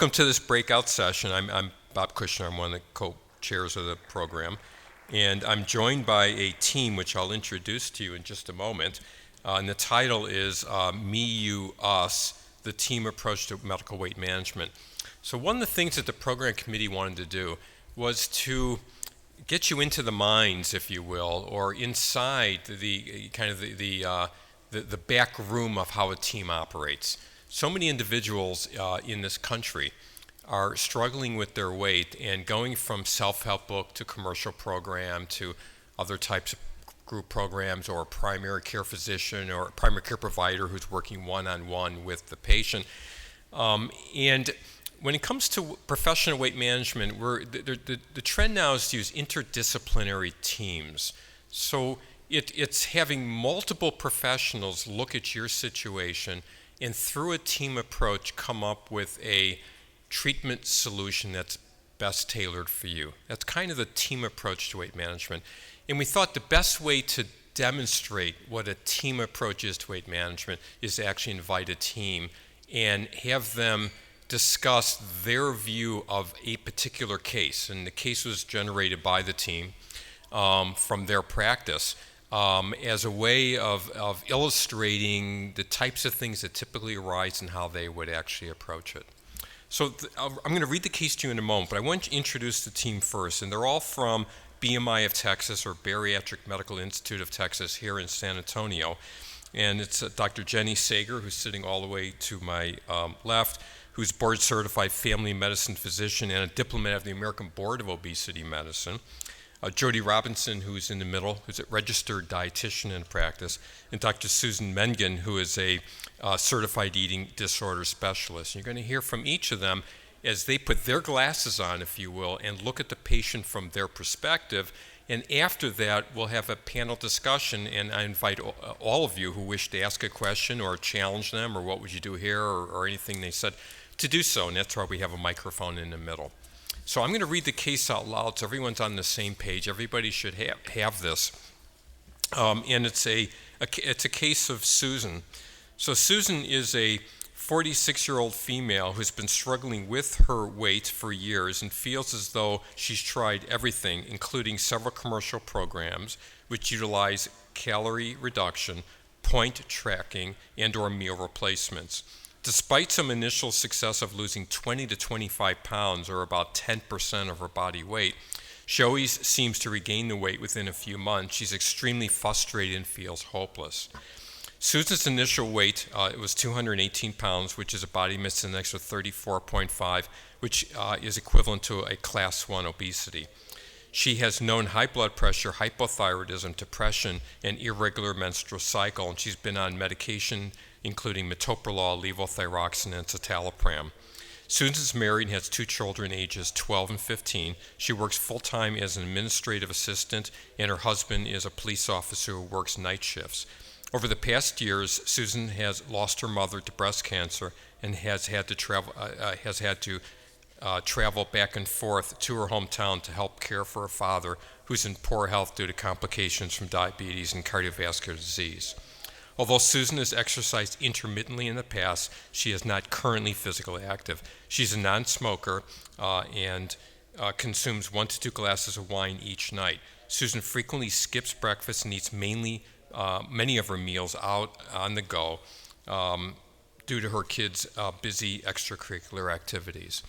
welcome to this breakout session. I'm Bob Kushner. I'm one of the co-chairs of the program. And I'm joined by a team which I'll introduce to you in just a moment. And the title is Me, You, Us, the Team Approach to Medical Weight Management. So one of the things that the program committee wanted to do was to get you into the minds, if you will, or inside the kind of the back room of how a team operates. So many individuals in this country are struggling with their weight and going from self-help book to commercial program to other types of group programs or primary care physician or primary care provider who's working one-on-one with the patient. And when it comes to professional weight management, the trend now is to use interdisciplinary teams. So it's having multiple professionals look at your situation and through a team approach come up with a treatment solution that's best tailored for you. That's kind of the team approach to weight management. And we thought the best way to demonstrate what a team approach is to weight management is to actually invite a team and have them discuss their view of a particular case. And the case was generated by the team from their practice as a way of illustrating the types of things that typically arise and how they would actually approach it. So I'm going to read the case to you in a moment, but I want to introduce the team first. And they're all from BMI of Texas, or Bariatric Medical Institute of Texas here in San Antonio. And it's Dr. Jenny Seger, who's sitting all the way to my left, who's board-certified family medicine physician and a diplomat of the American Board of Obesity Medicine. Jody Robinson, who's in the middle, who's a registered dietitian in practice, and Dr. Susan Mengen, who is a certified eating disorder specialist. You're going to hear from each of them as they put their glasses on, if you will, and look at the patient from their perspective. And after that, we'll have a panel discussion, and I invite all of you who wish to ask a question or challenge them, or what would you do here, or anything they said, to do so, and that's why we have a microphone in the middle. So I'm going to read the case out loud so everyone's on the same page. Everybody should have this. And it's a case of Susan. So Susan is a 46-year-old female who's been struggling with her weight for years and feels as though she's tried everything, including several commercial programs which utilize calorie reduction, point tracking, and/or meal replacements. Despite some initial success of losing 20 to 25 pounds, or about 10% of her body weight, she always seems to regain the weight within a few months. She's extremely frustrated and feels hopeless. Susan's initial weight, it was 218 pounds, which is a body mass index of 34.5, which is equivalent to a class 1 obesity. She has known high blood pressure, hypothyroidism, depression, and irregular menstrual cycle, and she's been on medication including metoprolol, levothyroxine, and citalopram. Susan's married and has 2 children ages 12 and 15. She works full-time as an administrative assistant, and her husband is a police officer who works night shifts. Over the past years, Susan has lost her mother to breast cancer and has had to travel back and forth to her hometown to help care for her father, who's in poor health due to complications from diabetes and cardiovascular disease. Although Susan has exercised intermittently in the past, she is not currently physically active. She's a non-smoker and consumes 1 to 2 glasses of wine each night. Susan frequently skips breakfast and eats many of her meals out on the go due to her kids' busy extracurricular activities.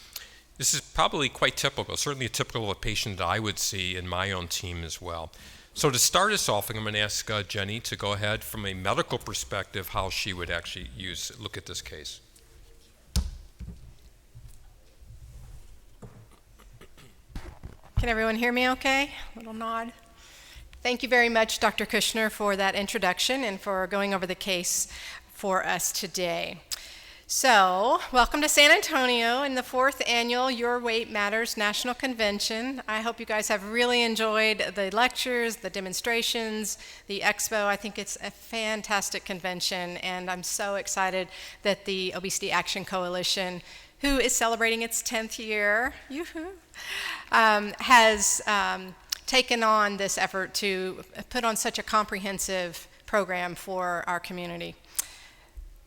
This is probably quite typical, certainly typical of a patient that I would see in my own team as well. So to start us off, I'm going to ask Jenny to go ahead from a medical perspective how she would actually look at this case. Can everyone hear me okay? A little nod. Thank you very much, Dr. Kushner, for that introduction and for going over the case for us today. So, welcome to San Antonio and the 4th annual Your Weight Matters National Convention. I hope you guys have really enjoyed the lectures, the demonstrations, the expo. I think it's a fantastic convention, and I'm so excited that the Obesity Action Coalition, who is celebrating its 10th year, has taken on this effort to put on such a comprehensive program for our community.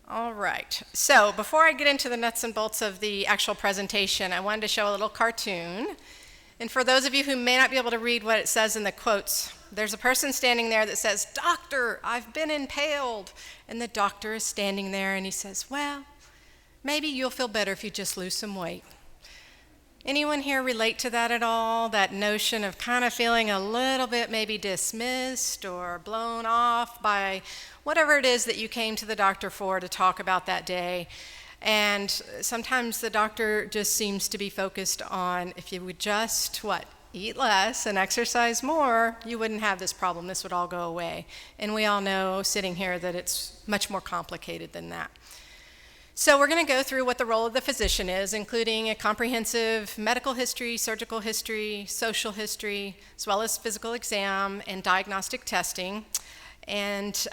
All right. So before I get into the nuts and bolts of the actual presentation, I wanted to show a little cartoon. And for those of you who may not be able to read what it says in the quotes, there's a person standing there that says, "Doctor, I've been impaled." And the doctor is standing there and he says, "Well, maybe you'll feel better if you just lose some weight." Anyone here relate to that at all? That notion of kind of feeling a little bit maybe dismissed or blown off by whatever it is that you came to the doctor for to talk about that day. And sometimes the doctor just seems to be focused on if you would just, eat less and exercise more, you wouldn't have this problem. This would all go away. And we all know sitting here that it's much more complicated than that. So we're going to go through what the role of the physician is, including a comprehensive medical history, surgical history, social history, as well as physical exam and diagnostic testing. And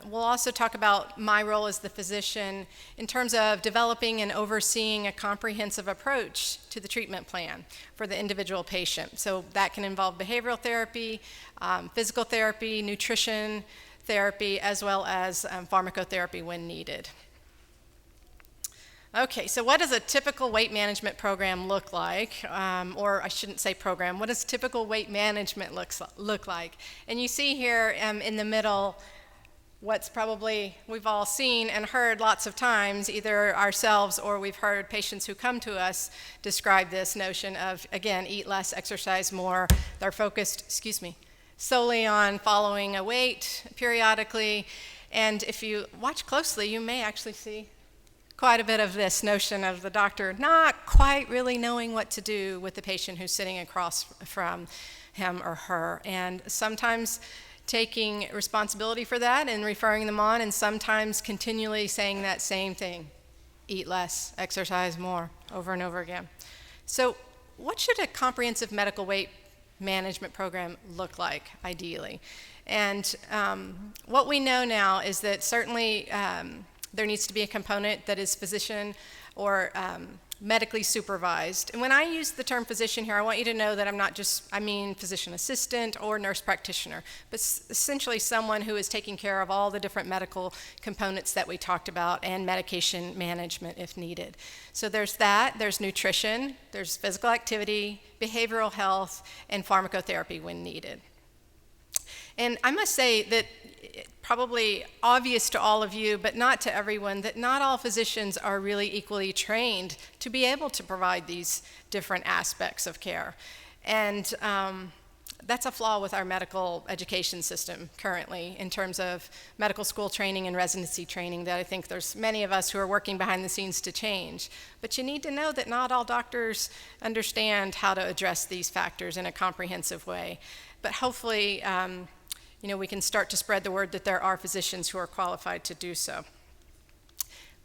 we'll also talk about my role as the physician in terms of developing and overseeing a comprehensive approach to the treatment plan for the individual patient. So that can involve behavioral therapy, physical therapy, nutrition therapy, as well as pharmacotherapy when needed. Okay, so what does a typical weight management program look like? Or I shouldn't say program, what does typical weight management look like? And you see here in the middle what's probably we've all seen and heard lots of times, either ourselves or we've heard patients who come to us describe this notion of, again, eat less, exercise more. They're focused, solely on following a weight periodically. And if you watch closely, you may actually see quite a bit of this notion of the doctor not quite really knowing what to do with the patient who's sitting across from him or her, and sometimes taking responsibility for that and referring them on, and sometimes continually saying that same thing, eat less, exercise more, over and over again. So what should a comprehensive medical weight management program look like, ideally? And what we know now is that certainly there needs to be a component that is physician or medically supervised. And when I use the term physician here, I want you to know that I mean physician assistant or nurse practitioner, but essentially someone who is taking care of all the different medical components that we talked about and medication management if needed. So there's that, there's nutrition, there's physical activity, behavioral health, and pharmacotherapy when needed. And I must say that probably obvious to all of you, but not to everyone, that not all physicians are really equally trained to be able to provide these different aspects of care. And that's a flaw with our medical education system currently in terms of medical school training and residency training that I think there's many of us who are working behind the scenes to change. But you need to know that not all doctors understand how to address these factors in a comprehensive way. But hopefully, we can start to spread the word that there are physicians who are qualified to do so.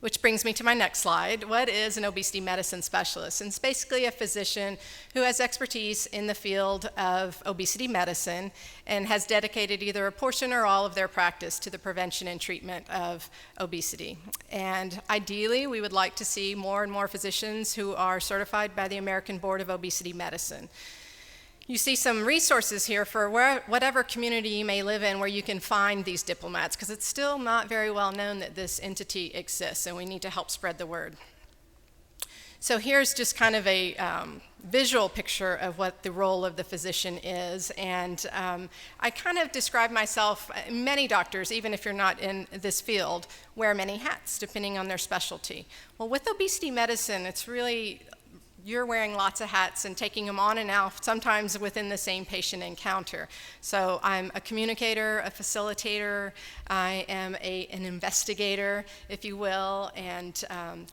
Which brings me to my next slide. What is an obesity medicine specialist? And it's basically a physician who has expertise in the field of obesity medicine and has dedicated either a portion or all of their practice to the prevention and treatment of obesity. And ideally, we would like to see more and more physicians who are certified by the American Board of Obesity Medicine. You see some resources here for whatever community you may live in where you can find these diplomats, because it's still not very well known that this entity exists, and we need to help spread the word. So here's just kind of a visual picture of what the role of the physician is, and I kind of describe myself, many doctors, even if you're not in this field, wear many hats depending on their specialty. Well, with obesity medicine, it's really you're wearing lots of hats and taking them on and off, sometimes within the same patient encounter. So I'm a communicator, a facilitator, I am an investigator, if you will, and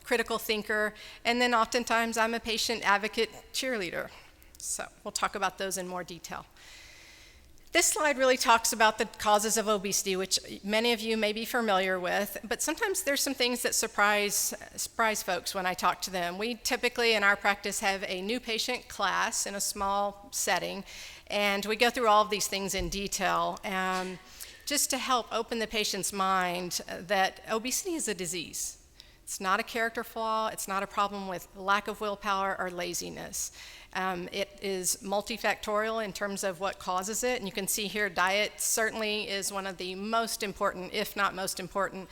critical thinker, and then oftentimes I'm a patient advocate cheerleader. So we'll talk about those in more detail. This slide really talks about the causes of obesity, which many of you may be familiar with, but sometimes there's some things that surprise folks when I talk to them. We typically, in our practice, have a new patient class in a small setting, and we go through all of these things in detail, just to help open the patient's mind that obesity is a disease. It's not a character flaw, it's not a problem with lack of willpower or laziness. It is multifactorial in terms of what causes it, and you can see here diet certainly is one of the most important, if not most important,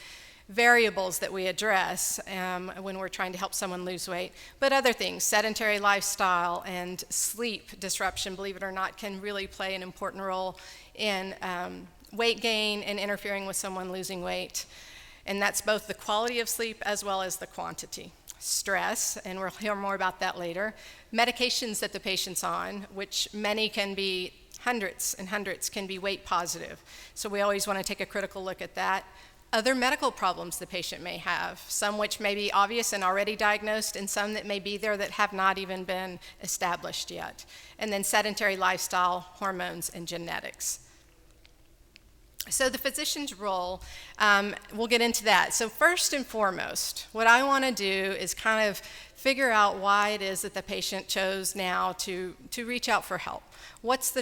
variables that we address when we're trying to help someone lose weight, but other things, sedentary lifestyle and sleep disruption, believe it or not, can really play an important role in weight gain and interfering with someone losing weight. And that's both the quality of sleep as well as the quantity. Stress, and we'll hear more about that later. Medications that the patient's on, which many can be hundreds and hundreds, can be weight positive. So we always want to take a critical look at that. Other medical problems the patient may have, some which may be obvious and already diagnosed, and some that may be there that have not even been established yet. And then sedentary lifestyle, hormones, and genetics. So the physician's role, we'll get into that. So first and foremost, what I want to do is kind of figure out why it is that the patient chose now to reach out for help. What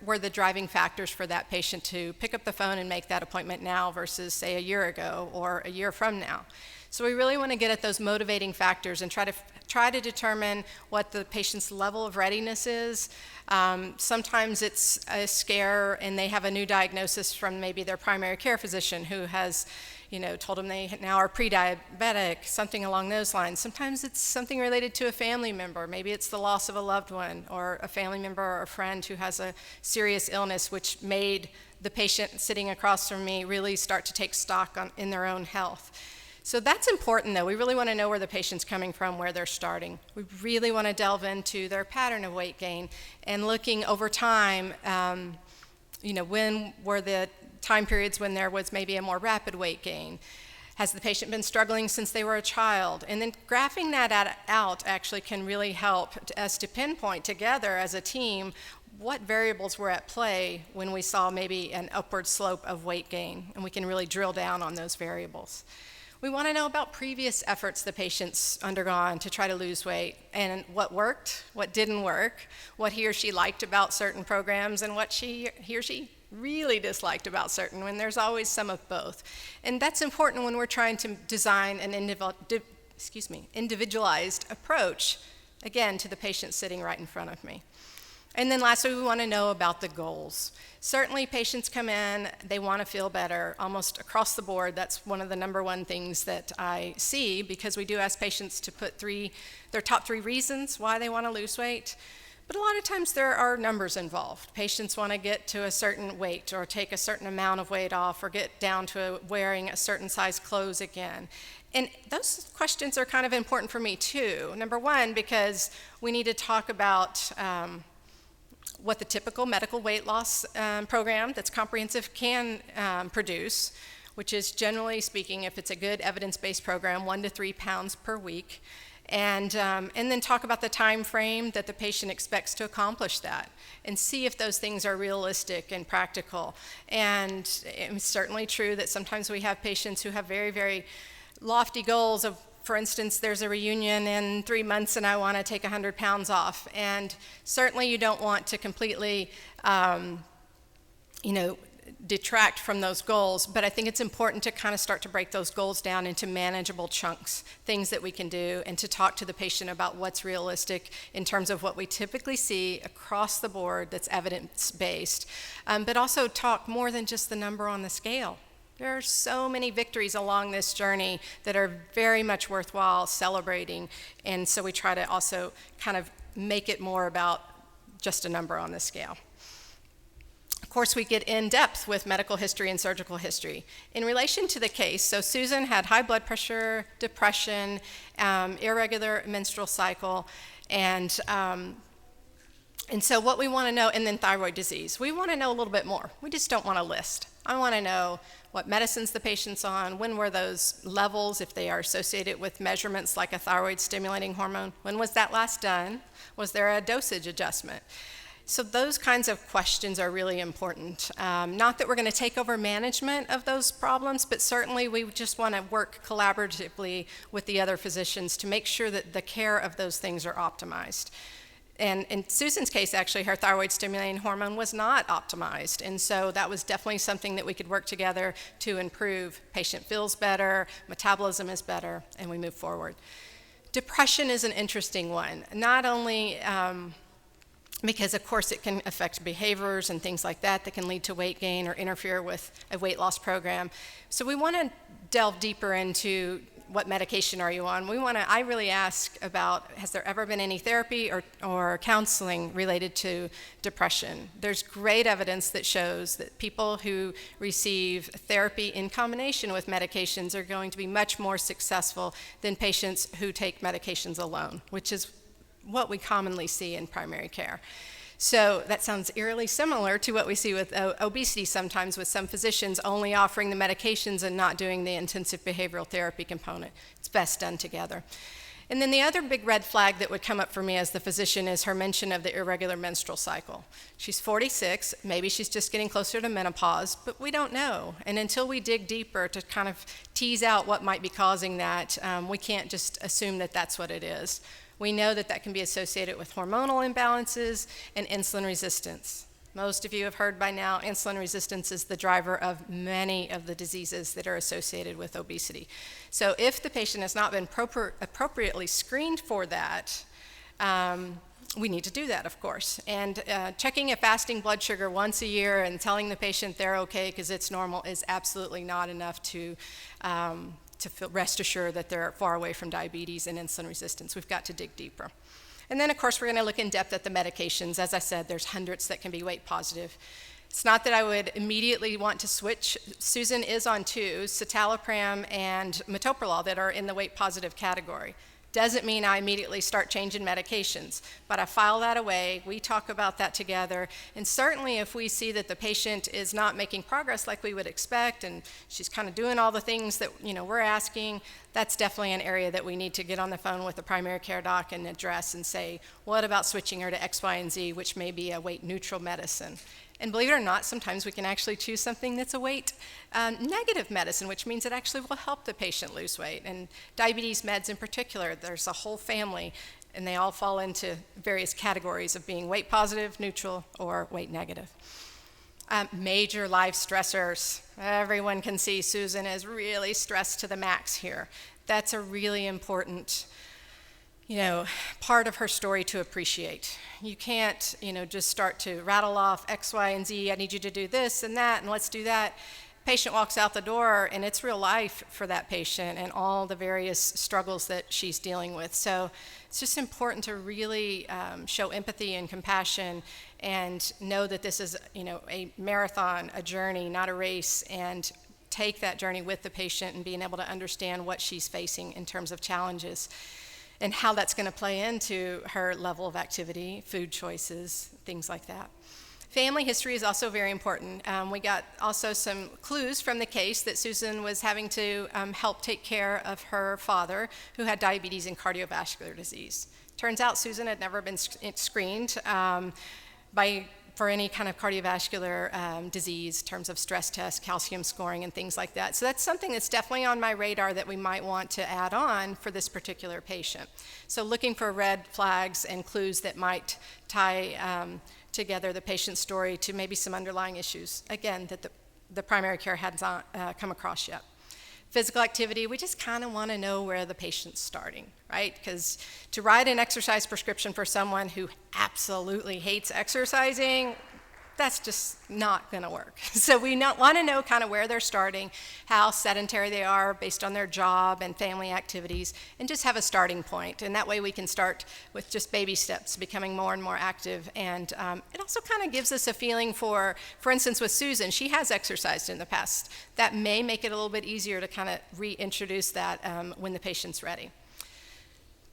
were the driving factors for that patient to pick up the phone and make that appointment now versus, say, a year ago or a year from now? So we really want to get at those motivating factors and try to determine what the patient's level of readiness is. Sometimes it's a scare and they have a new diagnosis from maybe their primary care physician who has, told them they now are pre-diabetic, something along those lines. Sometimes it's something related to a family member. Maybe it's the loss of a loved one or a family member or a friend who has a serious illness which made the patient sitting across from me really start to take stock in their own health. So that's important, though. We really want to know where the patient's coming from, where they're starting. We really want to delve into their pattern of weight gain and looking over time, when were the time periods when there was maybe a more rapid weight gain? Has the patient been struggling since they were a child? And then graphing that out actually can really help us to pinpoint together as a team what variables were at play when we saw maybe an upward slope of weight gain, and we can really drill down on those variables. We want to know about previous efforts the patient's undergone to try to lose weight and what worked, what didn't work, what he or she liked about certain programs, and what he or she really disliked about certain, when there's always some of both. And that's important when we're trying to design an individualized approach, again, to the patient sitting right in front of me. And then lastly, we want to know about the goals. Certainly patients come in, they want to feel better almost across the board. That's one of the number one things that I see, because we do ask patients to put their top 3 reasons why they want to lose weight. But a lot of times there are numbers involved. Patients want to get to a certain weight or take a certain amount of weight off or get down to wearing a certain size clothes again. And those questions are kind of important for me too. Number one, because we need to talk about what the typical medical weight loss program that's comprehensive can produce, which is, generally speaking, if it's a good evidence-based program, 1 to 3 pounds per week. And then talk about the time frame that the patient expects to accomplish that, and see if those things are realistic and practical. And it's certainly true that sometimes we have patients who have very, very lofty goals of, for instance, there's a reunion in 3 months and I want to take 100 pounds off. And certainly you don't want to completely, detract from those goals, but I think it's important to kind of start to break those goals down into manageable chunks, things that we can do, and to talk to the patient about what's realistic in terms of what we typically see across the board that's evidence-based, but also talk more than just the number on the scale. There are so many victories along this journey that are very much worthwhile celebrating, and so we try to also kind of make it more about just a number on the scale. Of course, we get in depth with medical history and surgical history. In relation to the case, so Susan had high blood pressure, depression, irregular menstrual cycle, and so what we want to know, and then thyroid disease. We want to know a little bit more. We just don't want a list. I want to know what medicines the patient's on, when were those levels, if they are associated with measurements like a thyroid stimulating hormone, when was that last done, was there a dosage adjustment? So those kinds of questions are really important. Not that we're going to take over management of those problems, but certainly we just want to work collaboratively with the other physicians to make sure that the care of those things are optimized. And in Susan's case, actually, her thyroid stimulating hormone was not optimized. And so that was definitely something that we could work together to improve. Patient feels better, metabolism is better, and we move forward. Depression is an interesting one. Not only because of course it can affect behaviors and things like that that can lead to weight gain or interfere with a weight loss program. So we want to delve deeper into what medication are you on. I really ask about, has there ever been any therapy or counseling related to depression? There's great evidence that shows that people who receive therapy in combination with medications are going to be much more successful than patients who take medications alone, which is what we commonly see in primary care. So that sounds eerily similar to what we see with obesity sometimes, with some physicians only offering the medications and not doing the intensive behavioral therapy component. It's best done together. And then the other big red flag that would come up for me as the physician is her mention of the irregular menstrual cycle. She's 46, maybe she's just getting closer to menopause, but we don't know. And until we dig deeper to kind of tease out what might be causing that, we can't just assume that that's what it is. We know that that can be associated with hormonal imbalances and insulin resistance. Most of you have heard by now, insulin resistance is the driver of many of the diseases that are associated with obesity. So if the patient has not been appropriately screened for that, we need to do that, of course. And checking a fasting blood sugar once a year and telling the patient they're okay because it's normal is absolutely not enough to rest assured that they're far away from diabetes and insulin resistance. We've got to dig deeper. And then, of course, we're going to look in depth at the medications. As I said, there's hundreds that can be weight positive. It's not that I would immediately want to switch. Susan is on two, citalopram and metoprolol, that are in the weight positive category. Doesn't mean I immediately start changing medications, but I file that away. We talk about that together. And certainly if we see that the patient is not making progress like we would expect and she's kind of doing all the things that we're asking, that's definitely an area that we need to get on the phone with the primary care doc and address and say, what about switching her to X, Y, and Z, which may be a weight neutral medicine. And believe it or not, sometimes we can actually choose something that's a weight negative medicine, which means it actually will help the patient lose weight. And diabetes meds in particular, there's a whole family, and they all fall into various categories of being weight positive, neutral, or weight negative. Major life stressors. Everyone can see Susan is really stressed to the max here. That's a really important part of her story to appreciate. You can't, just start to rattle off X, Y, and Z. I need you to do this and that, and let's do that. Patient walks out the door, and it's real life for that patient and all the various struggles that she's dealing with. So it's just important to really show empathy and compassion and know that this is, a marathon, a journey, not a race, and take that journey with the patient and being able to understand what she's facing in terms of challenges and how that's going to play into her level of activity, food choices, things like that. Family history is also very important. We got also some clues from the case that Susan was having to help take care of her father, who had diabetes and cardiovascular disease. Turns out Susan had never been screened for any kind of cardiovascular disease in terms of stress tests, calcium scoring, and things like that. So that's something that's definitely on my radar that we might want to add on for this particular patient. So looking for red flags and clues that might tie together the patient's story to maybe some underlying issues, again, that the primary care has not come across yet. Physical activity, we just kind of want to know where the patient's starting, right? Because to write an exercise prescription for someone who absolutely hates exercising, that's just not going to work. So we want to know kind of where they're starting, how sedentary they are based on their job and family activities, and just have a starting point. And that way we can start with just baby steps, becoming more and more active. And it also kind of gives us a feeling for instance, with Susan, she has exercised in the past. That may make it a little bit easier to kind of reintroduce that when the patient's ready.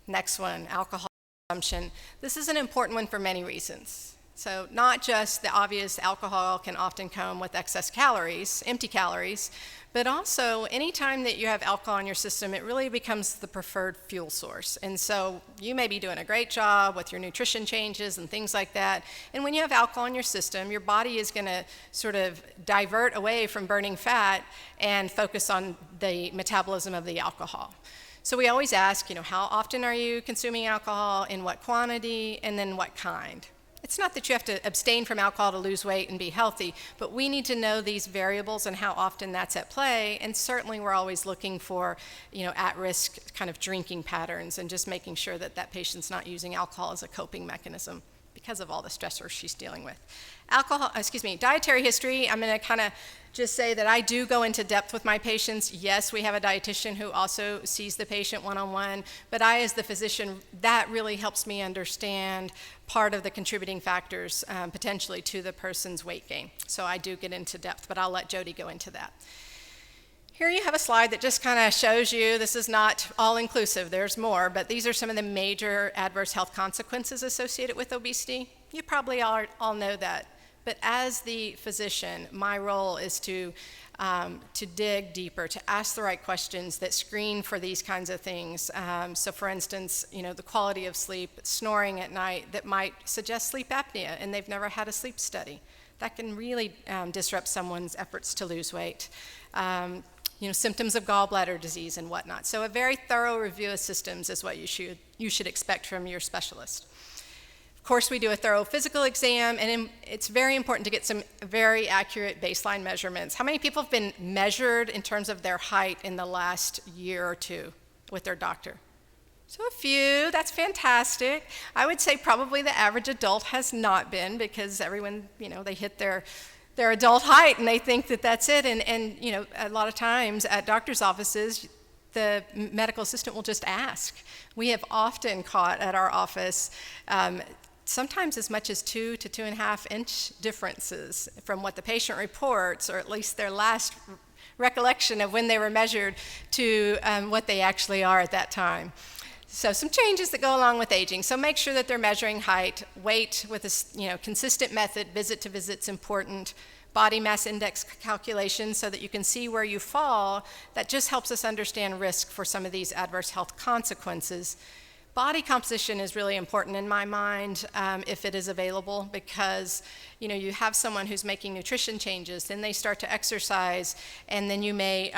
Next one, alcohol consumption. This is an important one for many reasons. So not just the obvious, alcohol can often come with excess calories, empty calories, but also anytime that you have alcohol in your system, it really becomes the preferred fuel source. And so you may be doing a great job with your nutrition changes and things like that. And when you have alcohol in your system, your body is going to sort of divert away from burning fat and focus on the metabolism of the alcohol. So we always ask, how often are you consuming alcohol, in what quantity, and then what kind? It's not that you have to abstain from alcohol to lose weight and be healthy, but we need to know these variables and how often that's at play, and certainly we're always looking for, at-risk kind of drinking patterns and just making sure that that patient's not using alcohol as a coping mechanism, because of all the stressors she's dealing with. Dietary history, I'm going to kind of just say that I do go into depth with my patients. Yes, we have a dietitian who also sees the patient one-on-one, but I, as the physician, that really helps me understand part of the contributing factors potentially to the person's weight gain. So I do get into depth, but I'll let Jody go into that. Here you have a slide that just kind of shows you, this is not all-inclusive, there's more, but these are some of the major adverse health consequences associated with obesity. You probably all know that. But as the physician, my role is to dig deeper, to ask the right questions that screen for these kinds of things. So for instance, the quality of sleep, snoring at night that might suggest sleep apnea, and they've never had a sleep study. That can really disrupt someone's efforts to lose weight. Symptoms of gallbladder disease and whatnot. So a very thorough review of systems is what you should expect from your specialist. Of course, we do a thorough physical exam, and it's very important to get some very accurate baseline measurements. How many people have been measured in terms of their height in the last year or two with their doctor? So a few, that's fantastic. I would say probably the average adult has not been, because everyone, they hit their adult height and they think that that's it. And a lot of times at doctor's offices, the medical assistant will just ask. We have often caught at our office sometimes as much as 2 to 2.5 inch differences from what the patient reports, or at least their last recollection of when they were measured, to what they actually are at that time. So some changes that go along with aging. So make sure that they're measuring height, weight with a consistent method. Visit to visit's important. Body mass index calculation so that you can see where you fall. That just helps us understand risk for some of these adverse health consequences. Body composition is really important in my mind, if it is available, because you have someone who's making nutrition changes, then they start to exercise, and then you may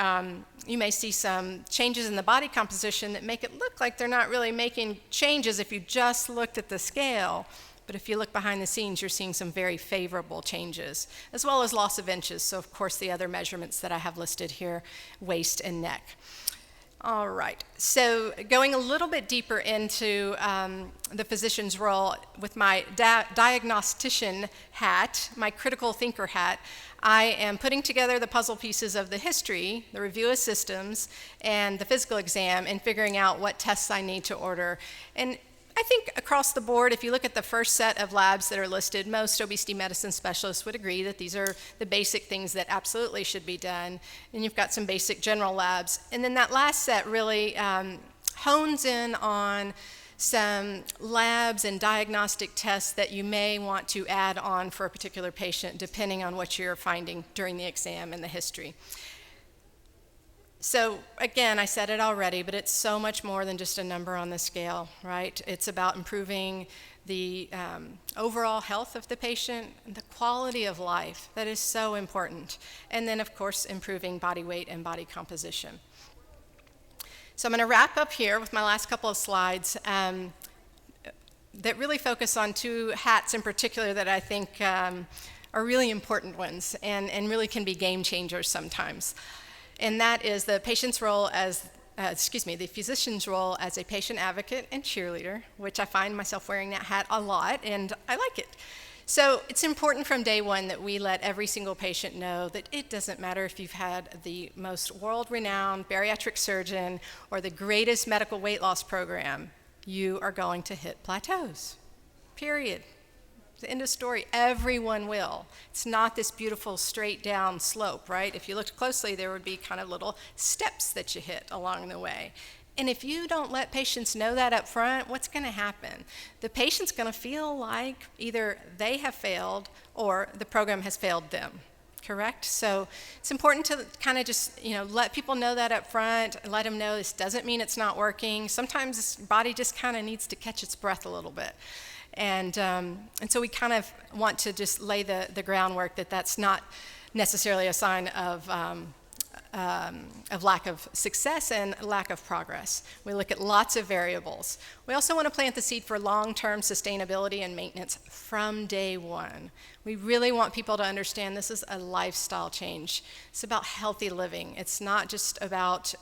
see some changes in the body composition that make it look like they're not really making changes if you just looked at the scale. But if you look behind the scenes, you're seeing some very favorable changes, as well as loss of inches. So of course the other measurements that I have listed here, waist and neck. All right, so going a little bit deeper into the physician's role with my diagnostician hat, my critical thinker hat, I am putting together the puzzle pieces of the history, the review of systems, and the physical exam, and figuring out what tests I need to order. And I think across the board, if you look at the first set of labs that are listed, most obesity medicine specialists would agree that these are the basic things that absolutely should be done. And you've got some basic general labs. And then that last set really hones in on some labs and diagnostic tests that you may want to add on for a particular patient, depending on what you're finding during the exam and the history. So again, I said it already, but it's so much more than just a number on the scale, right? It's about improving the overall health of the patient, the quality of life. That is so important. And then, of course, improving body weight and body composition. So I'm going to wrap up here with my last couple of slides that really focus on two hats in particular that I think are really important ones and really can be game changers sometimes. And that is the patient's role as, the physician's role as a patient advocate and cheerleader, which I find myself wearing that hat a lot, and I like it. So it's important from day one that we let every single patient know that it doesn't matter if you've had the most world-renowned bariatric surgeon or the greatest medical weight loss program, you are going to hit plateaus, period. The end of story. Everyone will. It's not this beautiful straight down slope, right? If you looked closely, there would be kind of little steps that you hit along the way. And if you don't let patients know that up front, what's going to happen? The patient's going to feel like either they have failed or the program has failed them. Correct? So it's important to kind of just, let people know that up front, let them know this doesn't mean it's not working. Sometimes this body just kind of needs to catch its breath a little bit. And so we kind of want to just lay the groundwork that that's not necessarily a sign of lack of success and lack of progress. We look at lots of variables. We also want to plant the seed for long-term sustainability and maintenance from day one. We really want people to understand this is a lifestyle change. It's about healthy living. It's not just about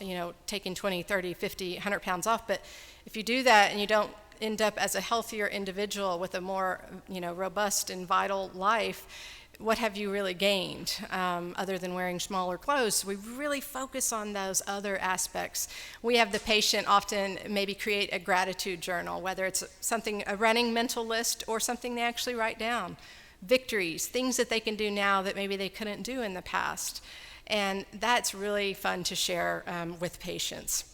taking 20, 30, 50, 100 pounds off, but if you do that and you don't end up as a healthier individual with a more, robust and vital life, what have you really gained other than wearing smaller clothes? We really focus on those other aspects. We have the patient often maybe create a gratitude journal, whether it's a running mental list or something they actually write down. Victories, things that they can do now that maybe they couldn't do in the past. And that's really fun to share with patients.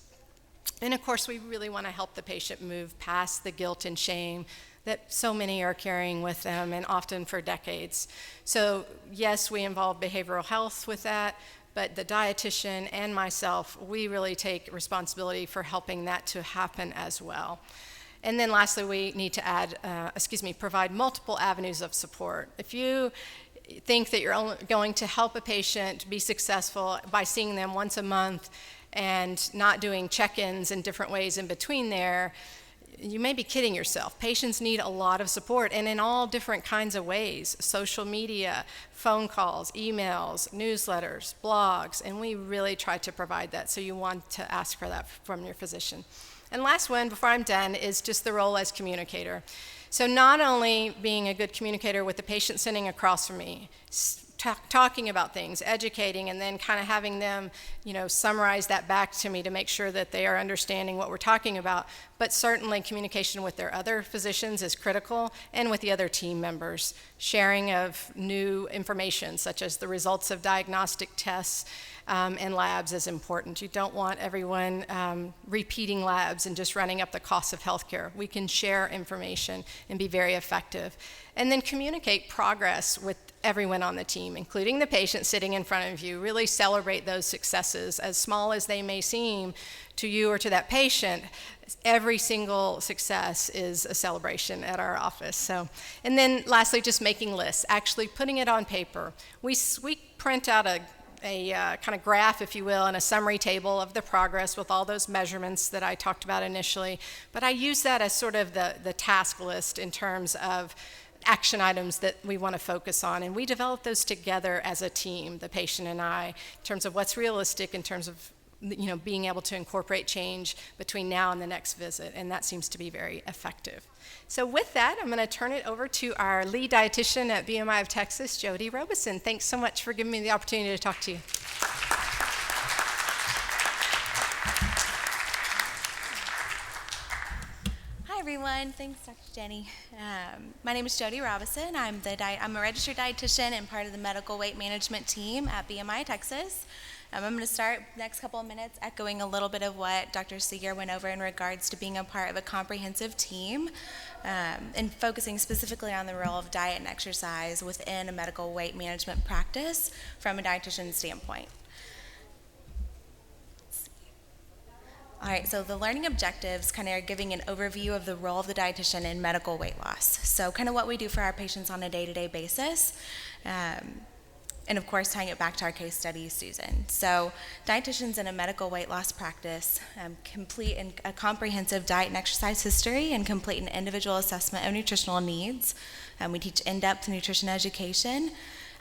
And of course, we really want to help the patient move past the guilt and shame that so many are carrying with them, and often for decades. So yes, we involve behavioral health with that, but the dietitian and myself, we really take responsibility for helping that to happen as well. And then lastly, we need to provide multiple avenues of support. If you think that you're only going to help a patient be successful by seeing them once a month and not doing check-ins in different ways in between there, you may be kidding yourself. Patients need a lot of support, and in all different kinds of ways: social media, phone calls, emails, newsletters, blogs, and we really try to provide that, so you want to ask for that from your physician. And last one, before I'm done, is just the role as communicator. So not only being a good communicator with the patient sitting across from me, talking about things, educating, and then kind of having them, summarize that back to me to make sure that they are understanding what we're talking about. But certainly communication with their other physicians is critical, and with the other team members. Sharing of new information, such as the results of diagnostic tests and labs, is important. You don't want everyone repeating labs and just running up the cost of healthcare. We can share information and be very effective. And then communicate progress with everyone on the team, including the patient sitting in front of you. Really celebrate those successes, as small as they may seem to you or to that patient. Every single success is a celebration at our office. So, and then lastly, just making lists, actually putting it on paper. We print out a kind of graph, if you will, and a summary table of the progress with all those measurements that I talked about initially. But I use that as sort of the task list in terms of action items that we want to focus on. And we develop those together as a team, the patient and I, in terms of what's realistic, in terms of being able to incorporate change between now and the next visit. And that seems to be very effective. So with that, I'm going to turn it over to our lead dietitian at BMI of Texas, Jody Robeson. Thanks so much for giving me the opportunity to talk to you. Hi everyone, thanks Dr. Jenny. My name is Jody Robeson. I'm a registered dietitian and part of the medical weight management team at BMI Texas. I'm going to start the next couple of minutes echoing a little bit of what Dr. Seger went over in regards to being a part of a comprehensive team and focusing specifically on the role of diet and exercise within a medical weight management practice from a dietitian standpoint. All right, so the learning objectives kind of are giving an overview of the role of the dietitian in medical weight loss. So kind of what we do for our patients on a day-to-day basis. And of course, tying it back to our case study, Susan. So dietitians in a medical weight loss practice complete a comprehensive diet and exercise history and complete an individual assessment of nutritional needs. We teach in-depth nutrition education,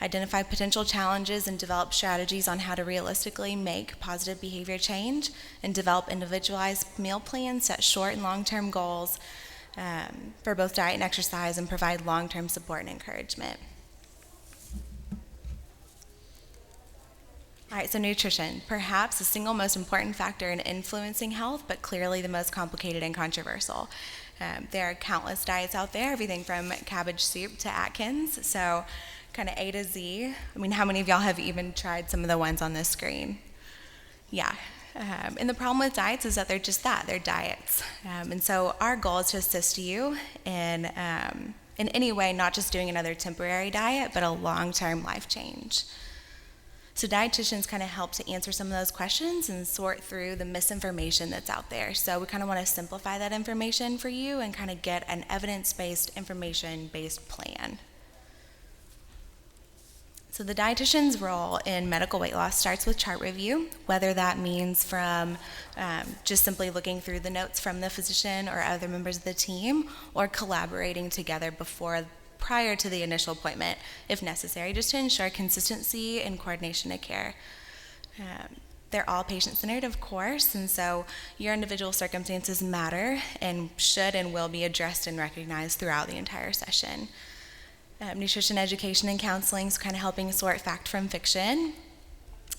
identify potential challenges, and develop strategies on how to realistically make positive behavior change, and develop individualized meal plans, set short and long-term goals for both diet and exercise, and provide long-term support and encouragement. All right, so nutrition, perhaps the single most important factor in influencing health, but clearly the most complicated and controversial. There are countless diets out there, everything from cabbage soup to Atkins, so kind of A to Z. I mean, how many of y'all have even tried some of the ones on this screen? Yeah. And the problem with diets is that they're just that, they're diets. And so our goal is to assist you in any way, not just doing another temporary diet, but a long-term life change. So dietitians kind of help to answer some of those questions and sort through the misinformation that's out there. So we kind of want to simplify that information for you and kind of get an evidence-based, information-based plan. So the dietitian's role in medical weight loss starts with chart review, whether that means from just simply looking through the notes from the physician or other members of the team, or collaborating together prior to the initial appointment, if necessary, just to ensure consistency and coordination of care. They're all patient-centered, of course, and so your individual circumstances matter and should and will be addressed and recognized throughout the entire session. Nutrition education and counseling is kind of helping sort fact from fiction.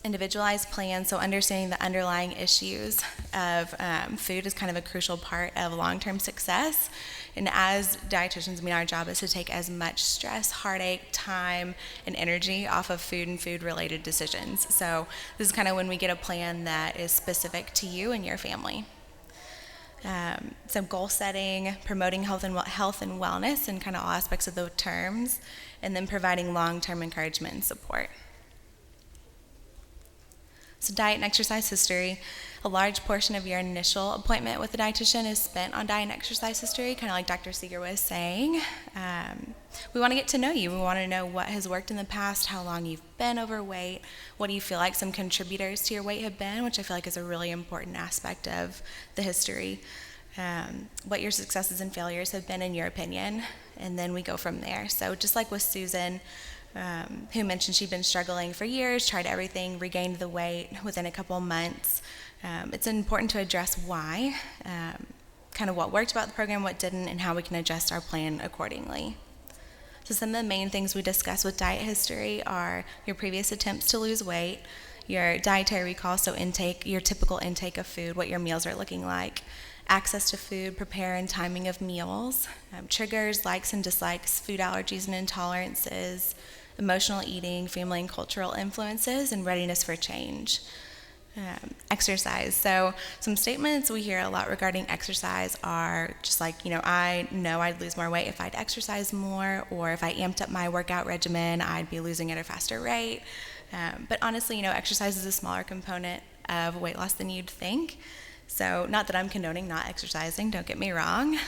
Individualized plans, so understanding the underlying issues of food is kind of a crucial part of long-term success. And as dietitians, our job is to take as much stress, heartache, time, and energy off of food and food-related decisions. So this is kind of when we get a plan that is specific to you and your family. So goal setting, promoting health and wellness, and kind of all aspects of those terms, and then providing long-term encouragement and support. So diet and exercise history. A large portion of your initial appointment with the dietitian is spent on diet and exercise history, kind of like Dr. Seger was saying. We want to get to know you. We want to know what has worked in the past, how long you've been overweight, what do you feel like some contributors to your weight have been, which I feel like is a really important aspect of the history. What your successes and failures have been in your opinion, and then we go from there. So just like with Susan, who mentioned she'd been struggling for years, tried everything, regained the weight within a couple months. It's important to address why, kind of what worked about the program, what didn't, and how we can adjust our plan accordingly. So some of the main things we discuss with diet history are your previous attempts to lose weight, your dietary recall, so intake, your typical intake of food, what your meals are looking like, access to food, prepare and timing of meals, triggers, likes and dislikes, food allergies and intolerances, emotional eating, family and cultural influences, and readiness for change. Exercise. So some statements we hear a lot regarding exercise are just like, I know I'd lose more weight if I'd exercise more, or if I amped up my workout regimen, I'd be losing at a faster rate. But honestly, exercise is a smaller component of weight loss than you'd think. So not that I'm condoning not exercising, don't get me wrong,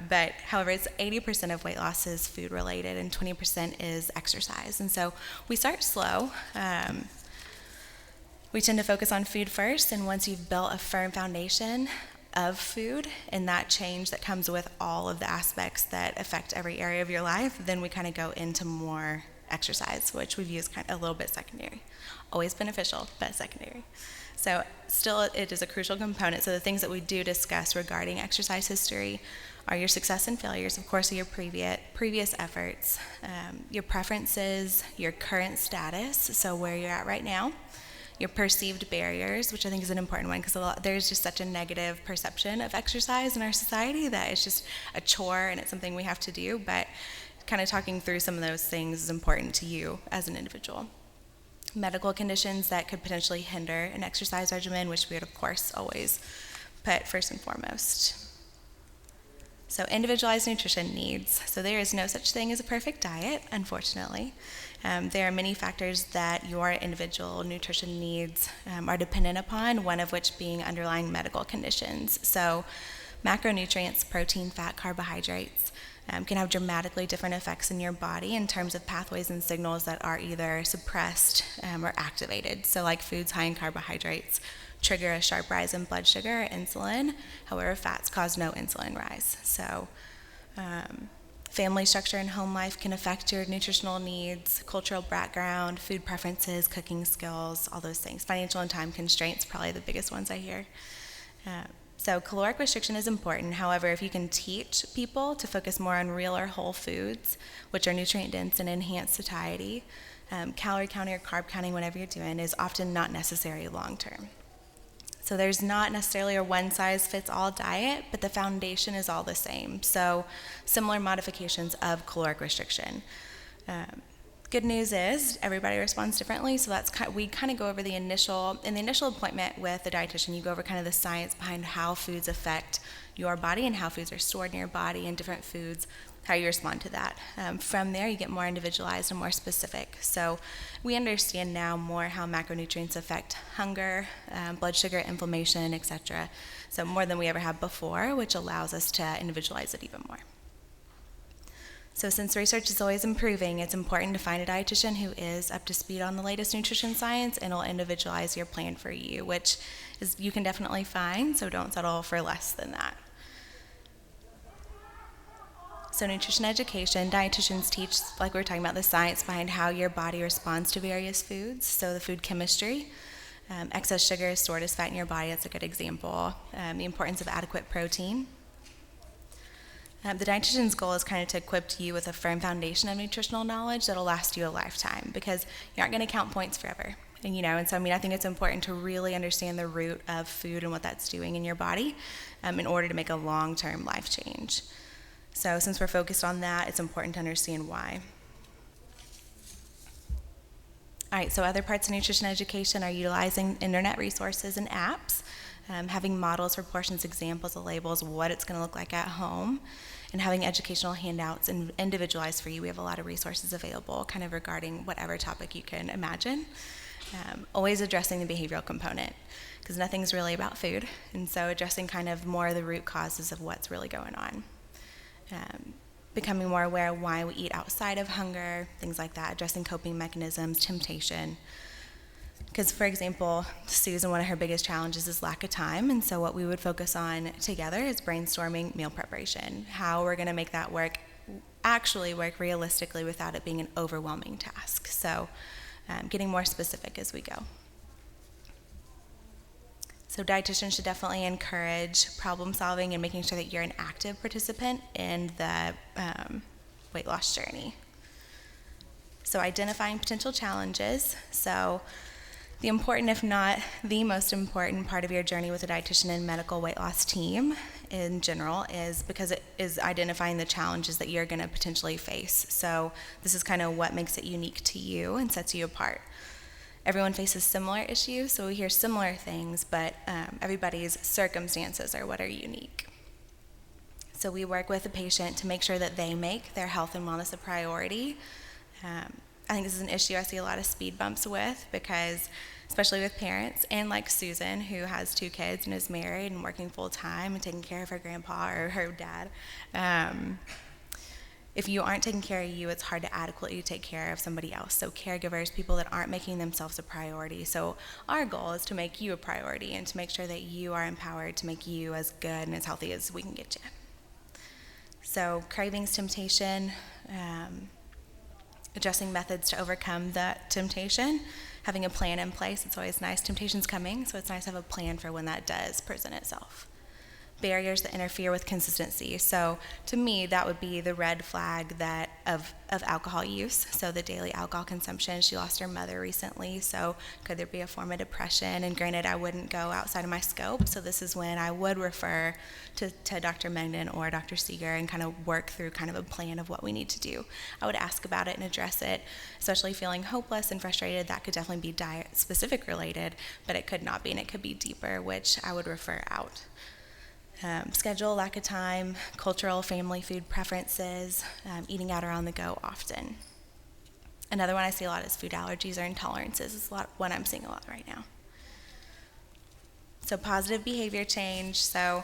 but however, it's 80% of weight loss is food related and 20% is exercise. And so we start slow. We tend to focus on food first, and once you've built a firm foundation of food and that change that comes with all of the aspects that affect every area of your life, then we kind of go into more exercise, which we view as kind of a little bit secondary. Always beneficial, but secondary. So still, it is a crucial component. So the things that we do discuss regarding exercise history are your success and failures, of course, of your previous efforts, your preferences, your current status, so where you're at right now, your perceived barriers, which I think is an important one because there's just such a negative perception of exercise in our society that it's just a chore and it's something we have to do, but kind of talking through some of those things is important to you as an individual. Medical conditions that could potentially hinder an exercise regimen, which we would, of course, always put first and foremost. So individualized nutrition needs. So there is no such thing as a perfect diet, unfortunately. There are many factors that your individual nutrition needs are dependent upon, one of which being underlying medical conditions. So macronutrients, protein, fat, carbohydrates, can have dramatically different effects in your body in terms of pathways and signals that are either suppressed or activated. So like foods high in carbohydrates trigger a sharp rise in blood sugar or insulin. However, fats cause no insulin rise. So family structure and home life can affect your nutritional needs, cultural background, food preferences, cooking skills, all those things. Financial and time constraints, probably the biggest ones I hear. So caloric restriction is important. However, if you can teach people to focus more on real or whole foods, which are nutrient dense and enhance satiety, calorie counting or carb counting, whatever you're doing, is often not necessary long term. So there's not necessarily a one-size-fits-all diet, but the foundation is all the same. So similar modifications of caloric restriction. Good news is everybody responds differently, so we kind of go over in the initial appointment with the dietitian, you go over kind of the science behind how foods affect your body and how foods are stored in your body and different foods, how you respond to that. From there, you get more individualized and more specific. So we understand now more how macronutrients affect hunger, blood sugar, inflammation, etc. So more than we ever have before, which allows us to individualize it even more. So since research is always improving, it's important to find a dietitian who is up to speed on the latest nutrition science and will individualize your plan for you, which is you can definitely find, so don't settle for less than that. So nutrition education, dietitians teach, like we were talking about, the science behind how your body responds to various foods, so the food chemistry. Excess sugar is stored as fat in your body. That's a good example. The importance of adequate protein. The dietitian's goal is kind of to equip you with a firm foundation of nutritional knowledge that'll last you a lifetime, because you aren't going to count points forever. And so I think it's important to really understand the root of food and what that's doing in your body in order to make a long-term life change. So since we're focused on that, it's important to understand why. All right, so other parts of nutrition education are utilizing internet resources and apps, having models for portions, examples of labels, what it's going to look like at home, and having educational handouts and individualized for you. We have a lot of resources available kind of regarding whatever topic you can imagine. Always addressing the behavioral component, because nothing's really about food, and so addressing kind of more of the root causes of what's really going on. Becoming more aware of why we eat outside of hunger, things like that, addressing coping mechanisms, temptation. Because, for example, Susan, one of her biggest challenges is lack of time, and so what we would focus on together is brainstorming meal preparation, how we're going to make that actually work realistically without it being an overwhelming task. So getting more specific as we go. So dietitians should definitely encourage problem solving and making sure that you're an active participant in the weight loss journey. So identifying potential challenges. So the important, if not the most important part of your journey with a dietitian and medical weight loss team in general is because it is identifying the challenges that you're going to potentially face. So this is kind of what makes it unique to you and sets you apart. Everyone faces similar issues, so we hear similar things, but everybody's circumstances are what are unique. So we work with the patient to make sure that they make their health and wellness a priority. I think this is an issue I see a lot of speed bumps with, because especially with parents, and like Susan, who has 2 kids and is married and working full time and taking care of her grandpa or her dad, if you aren't taking care of you, it's hard to adequately take care of somebody else. So caregivers, people that aren't making themselves a priority. So our goal is to make you a priority and to make sure that you are empowered to make you as good and as healthy as we can get you. So cravings, temptation, addressing methods to overcome that temptation, having a plan in place. It's always nice. Temptation's coming, so it's nice to have a plan for when that does present itself. Barriers that interfere with consistency. So to me, that would be the red flag that of alcohol use. So the daily alcohol consumption. She lost her mother recently, so could there be a form of depression? And granted, I wouldn't go outside of my scope, so this is when I would refer to Dr. Mengden or Dr. Seger and kind of work through kind of a plan of what we need to do. I would ask about it and address it, especially feeling hopeless and frustrated. That could definitely be diet-specific related, but it could not be, and it could be deeper, which I would refer out. Schedule, lack of time, cultural, family food preferences, eating out or on the go often. Another one I see a lot is food allergies or intolerances. Is one I'm seeing a lot right now. So positive behavior change. So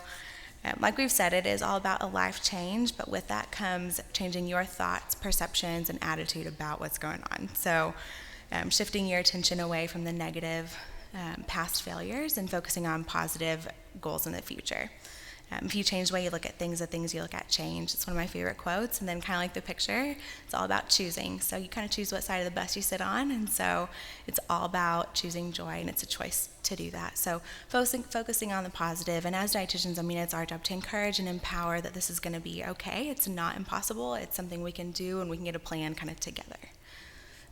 like we've said, it is all about a life change, but with that comes changing your thoughts, perceptions, and attitude about what's going on. So shifting your attention away from the negative past failures and focusing on positive goals in the future. If you change the way you look at things, the things you look at change. It's one of my favorite quotes. And then kind of like the picture, it's all about choosing. So you kind of choose what side of the bus you sit on. And so it's all about choosing joy, and it's a choice to do that. So focusing on the positive. And as dietitians, it's our job to encourage and empower that this is going to be okay. It's not impossible. It's something we can do, and we can get a plan kind of together.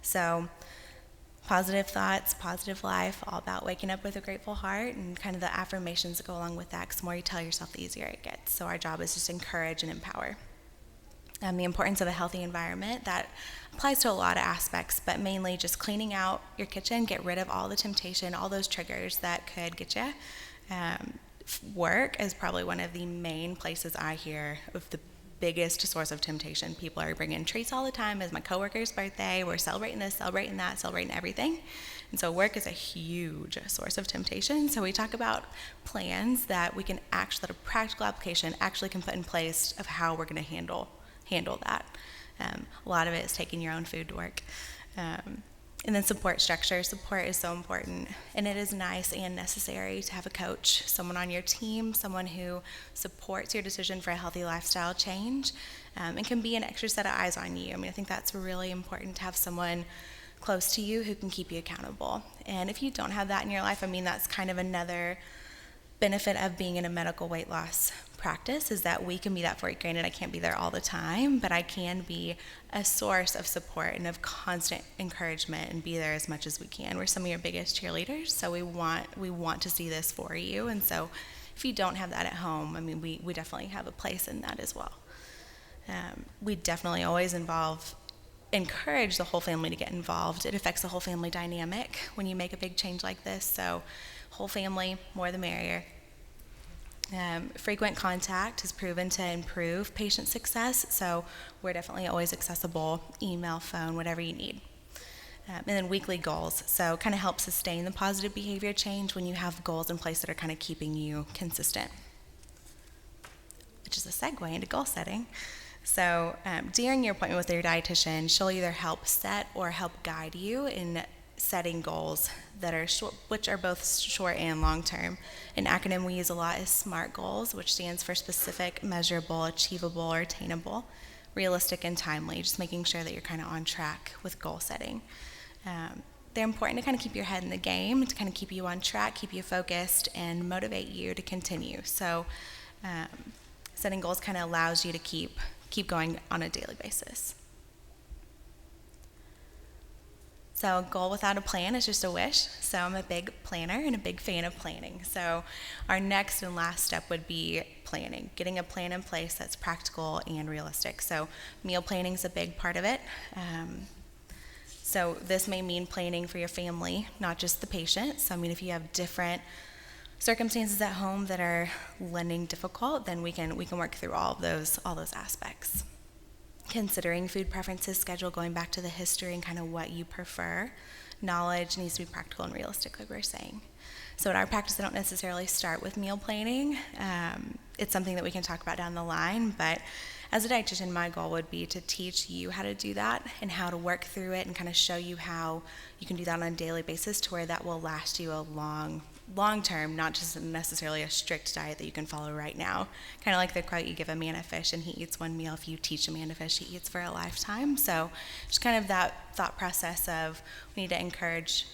So positive thoughts, positive life, all about waking up with a grateful heart, and kind of the affirmations that go along with that, because the more you tell yourself, the easier it gets. So our job is just to encourage and empower. The importance of a healthy environment, that applies to a lot of aspects, but mainly just cleaning out your kitchen, get rid of all the temptation, all those triggers that could get you. Work is probably one of the main places I hear of the biggest source of temptation. People are bringing treats all the time. It's my coworker's birthday. We're celebrating this, celebrating that, celebrating everything. And so work is a huge source of temptation. So we talk about plans that we can that a practical application actually can put in place of how we're going to handle that. A lot of it is taking your own food to work. And then support structure. Support is so important, and it is nice and necessary to have a coach, someone on your team, someone who supports your decision for a healthy lifestyle change, and can be an extra set of eyes on you. I think that's really important, to have someone close to you who can keep you accountable. And if you don't have that in your life, I mean, that's kind of another benefit of being in a medical weight loss practice, is that we can be that for you. Granted, I can't be there all the time, but I can be a source of support and of constant encouragement and be there as much as we can. We're some of your biggest cheerleaders, so we want to see this for you. And so if you don't have that at home, I mean, we definitely have a place in that as well. We definitely always encourage the whole family to get involved. It affects the whole family dynamic when you make a big change like this, so whole family, more the merrier. Frequent contact has proven to improve patient success, so we're definitely always accessible, email, phone, whatever you need. And then weekly goals, so kind of help sustain the positive behavior change when you have goals in place that are kind of keeping you consistent, which is a segue into goal setting. So during your appointment with your dietitian, she'll either help set or help guide you in setting goals that are short, which are both short and long term. An acronym we use a lot is SMART goals, which stands for specific, measurable, achievable, or attainable, realistic, and timely, just making sure that you're kind of on track with goal setting. They're important to kind of keep your head in the game, to kind of keep you on track, keep you focused, and motivate you to continue. So setting goals kind of allows you to keep going on a daily basis. So a goal without a plan is just a wish. So I'm a big planner and a big fan of planning. So our next and last step would be planning, getting a plan in place that's practical and realistic. So meal planning is a big part of it. So this may mean planning for your family, not just the patient. So I mean, if you have different circumstances at home that are lending difficult, then we can work through all those aspects. Considering food preferences, schedule, going back to the history and kind of what you prefer. Knowledge needs to be practical and realistic, like we were saying. So in our practice, I don't necessarily start with meal planning. It's something that we can talk about down the line, but as a dietitian, my goal would be to teach you how to do that and how to work through it and kind of show you how you can do that on a daily basis to where that will last you a long term, not just necessarily a strict diet that you can follow right now. Kind of like the quote, you give a man a fish and he eats one meal. If you teach a man to fish, he eats for a lifetime. So just kind of that thought process of we need to encourage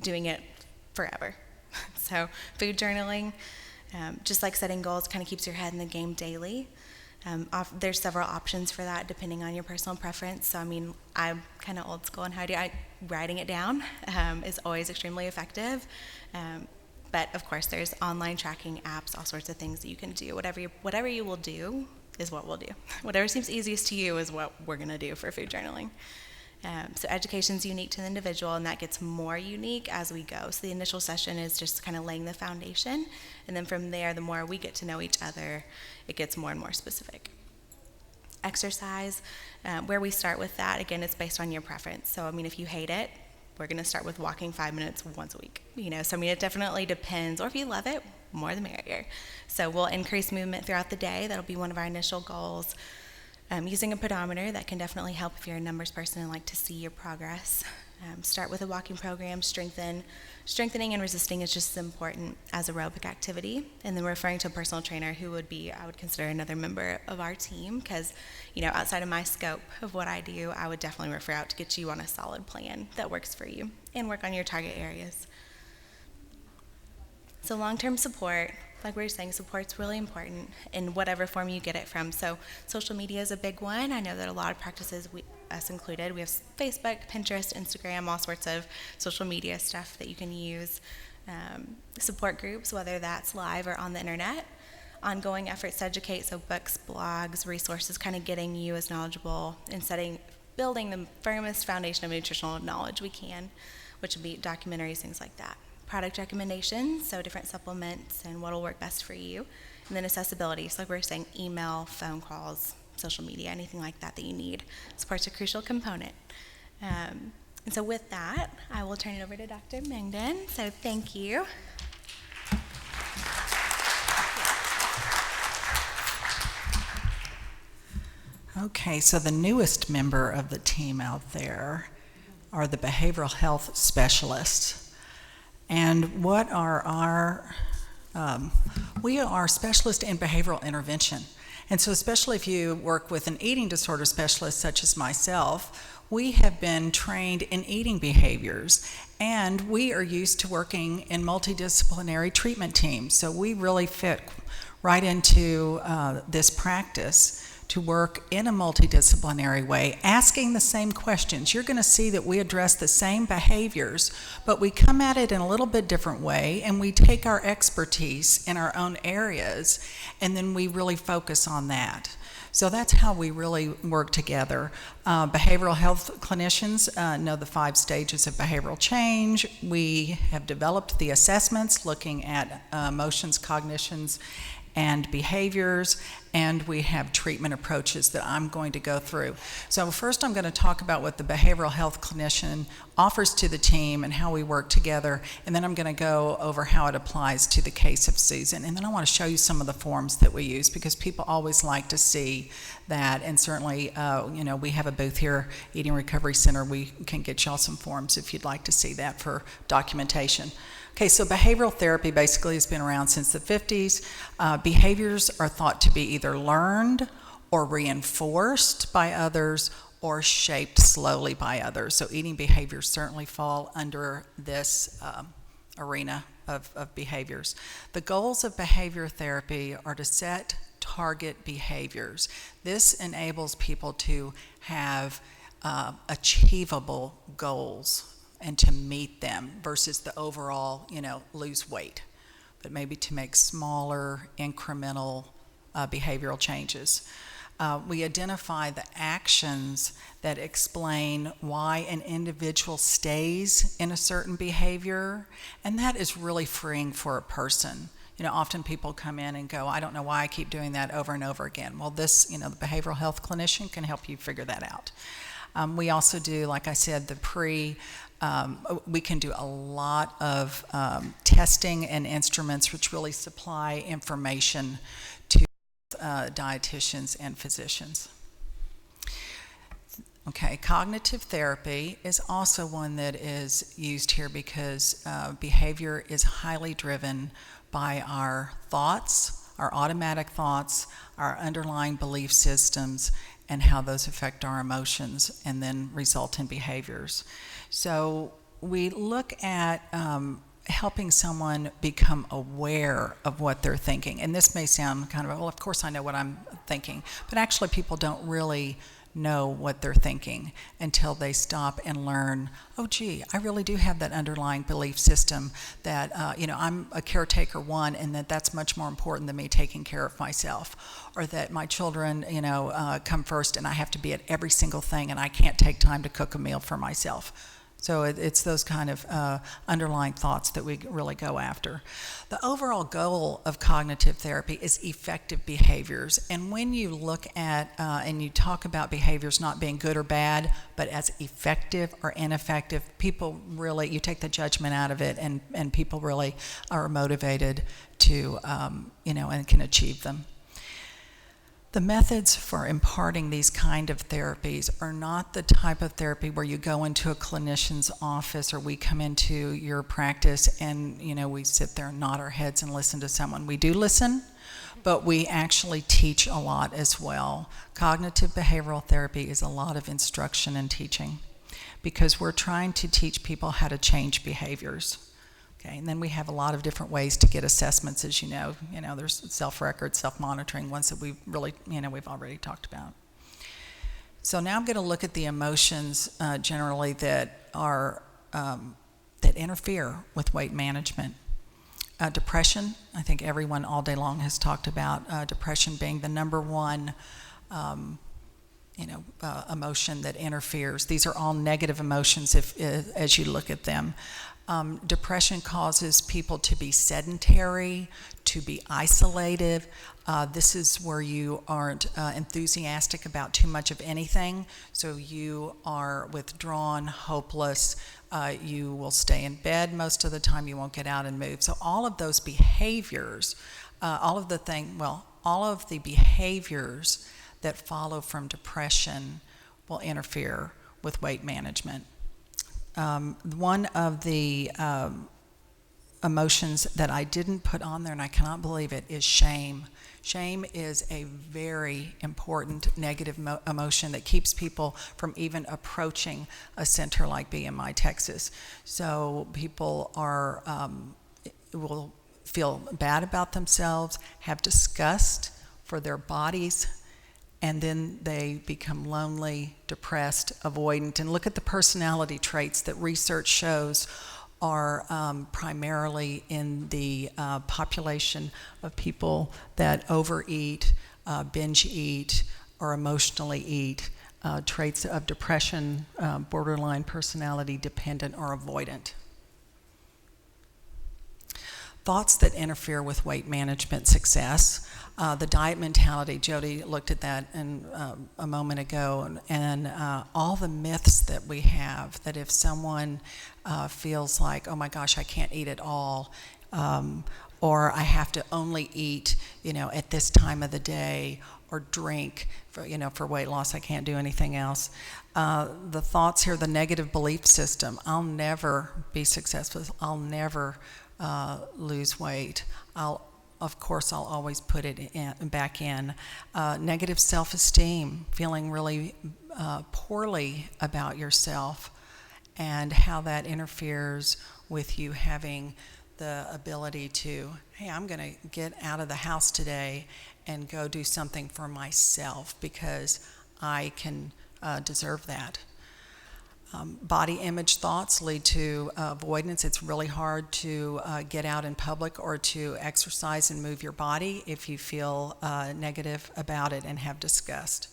doing it forever. So food journaling, just like setting goals, kind of keeps your head in the game daily. There's several options for that depending on your personal preference. So I mean, I'm kind of old school in how writing it down is always extremely effective. But of course, there's online tracking apps, all sorts of things that you can do. Whatever you will do is what we'll do. Whatever seems easiest to you is what we're going to do for food journaling. So education is unique to the individual, and that gets more unique as we go. So the initial session is just kind of laying the foundation, and then from there, the more we get to know each other, it gets more and more specific. Exercise, where we start with that, again, it's based on your preference. So, I mean, if you hate it, we're going to start with walking 5 minutes once a week. So, I mean, it definitely depends. Or if you love it, more the merrier. So we'll increase movement throughout the day. That'll be one of our initial goals. Using a pedometer, that can definitely help if you're a numbers person and like to see your progress. Start with a walking program. Strengthening and resisting is just as important as aerobic activity. And then referring to a personal trainer who I would consider another member of our team, because, outside of my scope of what I do, I would definitely refer out to get you on a solid plan that works for you and work on your target areas. So long-term support, like we were saying, support's really important in whatever form you get it from. So social media is a big one. I know that a lot of practices, us included, we have Facebook, Pinterest, Instagram, all sorts of social media stuff that you can use. Support groups, whether that's live or on the internet. Ongoing efforts to educate, so books, blogs, resources, kind of getting you as knowledgeable and building the firmest foundation of nutritional knowledge we can, which would be documentaries, things like that. Product recommendations, so different supplements and what will work best for you. And then accessibility, so like we were saying, email, phone calls, social media, anything like that you need. Support's a crucial component. And so with that, I will turn it over to Dr. Mengden. So thank you. Okay, so the newest member of the team out there are the behavioral health specialists. And what are we are specialists in behavioral intervention. And so especially if you work with an eating disorder specialist such as myself, we have been trained in eating behaviors, and we are used to working in multidisciplinary treatment teams. So we really fit right into this practice to work in a multidisciplinary way, asking the same questions. You're going to see that we address the same behaviors, but we come at it in a little bit different way, and we take our expertise in our own areas, and then we really focus on that. So that's how we really work together. Behavioral health clinicians know the 5 stages of behavioral change. We have developed the assessments looking at emotions, cognitions, and behaviors, and we have treatment approaches that I'm going to go through. So first I'm going to talk about what the behavioral health clinician offers to the team and how we work together, and then I'm going to go over how it applies to the case of Susan. And then I want to show you some of the forms that we use, because people always like to see that, and certainly we have a booth here, Eating Recovery Center. We can get y'all some forms if you'd like to see that for documentation. Okay, so behavioral therapy basically has been around since the 50s. Behaviors are thought to be either learned or reinforced by others or shaped slowly by others. So eating behaviors certainly fall under this arena of behaviors. The goals of behavior therapy are to set target behaviors. This enables people to have achievable goals and to meet them versus the overall, lose weight, but maybe to make smaller incremental behavioral changes. We identify the actions that explain why an individual stays in a certain behavior, and that is really freeing for a person. Often people come in and go, I don't know why I keep doing that over and over again. Well, this, the behavioral health clinician can help you figure that out. We also do, like I said, we can do a lot of testing and instruments which really supply information to dietitians and physicians. Okay, cognitive therapy is also one that is used here because behavior is highly driven by our thoughts, our automatic thoughts, our underlying belief systems, and how those affect our emotions and then result in behaviors. So we look at helping someone become aware of what they're thinking. And this may sound kind of, well, of course I know what I'm thinking, but actually people don't really know what they're thinking until they stop and learn, oh gee, I really do have that underlying belief system that I'm a caretaker one, and that's much more important than me taking care of myself, or that my children come first and I have to be at every single thing and I can't take time to cook a meal for myself. So it's those kind of underlying thoughts that we really go after. The overall goal of cognitive therapy is effective behaviors. And when you look at and you talk about behaviors not being good or bad, but as effective or ineffective, people really, you take the judgment out of it, and people really are motivated to, and can achieve them. The methods for imparting these kind of therapies are not the type of therapy where you go into a clinician's office or we come into your practice and, we sit there and nod our heads and listen to someone. We do listen, but we actually teach a lot as well. Cognitive behavioral therapy is a lot of instruction and teaching because we're trying to teach people how to change behaviors. Okay, and then we have a lot of different ways to get assessments, as you know. There's self-record, self-monitoring, ones that we really, we've already talked about. So now I'm going to look at the emotions generally that are that interfere with weight management. Depression, I think everyone all day long has talked about depression being the number one emotion that interferes. These are all negative emotions as you look at them. Depression causes people to be sedentary, to be isolated. This is where you aren't enthusiastic about too much of anything, so you are withdrawn, hopeless. You will stay in bed most of the time. You won't get out and move. So all of those behaviors, all of the behaviors that follow from depression will interfere with weight management. One of the emotions that I didn't put on there, and I cannot believe it, is shame. Shame is a very important negative emotion that keeps people from even approaching a center like BMI Texas. So people will feel bad about themselves, have disgust for their bodies, and then they become lonely, depressed, avoidant. And look at the personality traits that research shows are primarily in the population of people that overeat, binge eat, or emotionally eat, traits of depression, borderline personality dependent, or avoidant. Thoughts that interfere with weight management success. The diet mentality, Jody looked at that a moment ago, and all the myths that we have, that if someone feels like, oh my gosh, I can't eat at all, or I have to only eat, at this time of the day, or drink, for weight loss, I can't do anything else. The thoughts here, the negative belief system, I'll never be successful, I'll never lose weight, Of course, I'll always put it back in. Negative self-esteem, feeling really poorly about yourself, and how that interferes with you having the ability to, hey, I'm going to get out of the house today and go do something for myself because I can deserve that. Body image thoughts lead to avoidance. It's really hard to get out in public or to exercise and move your body if you feel negative about it and have disgust.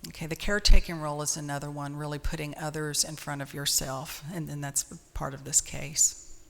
Okay, the caretaking role is another one, really putting others in front of yourself, and then that's part of this case.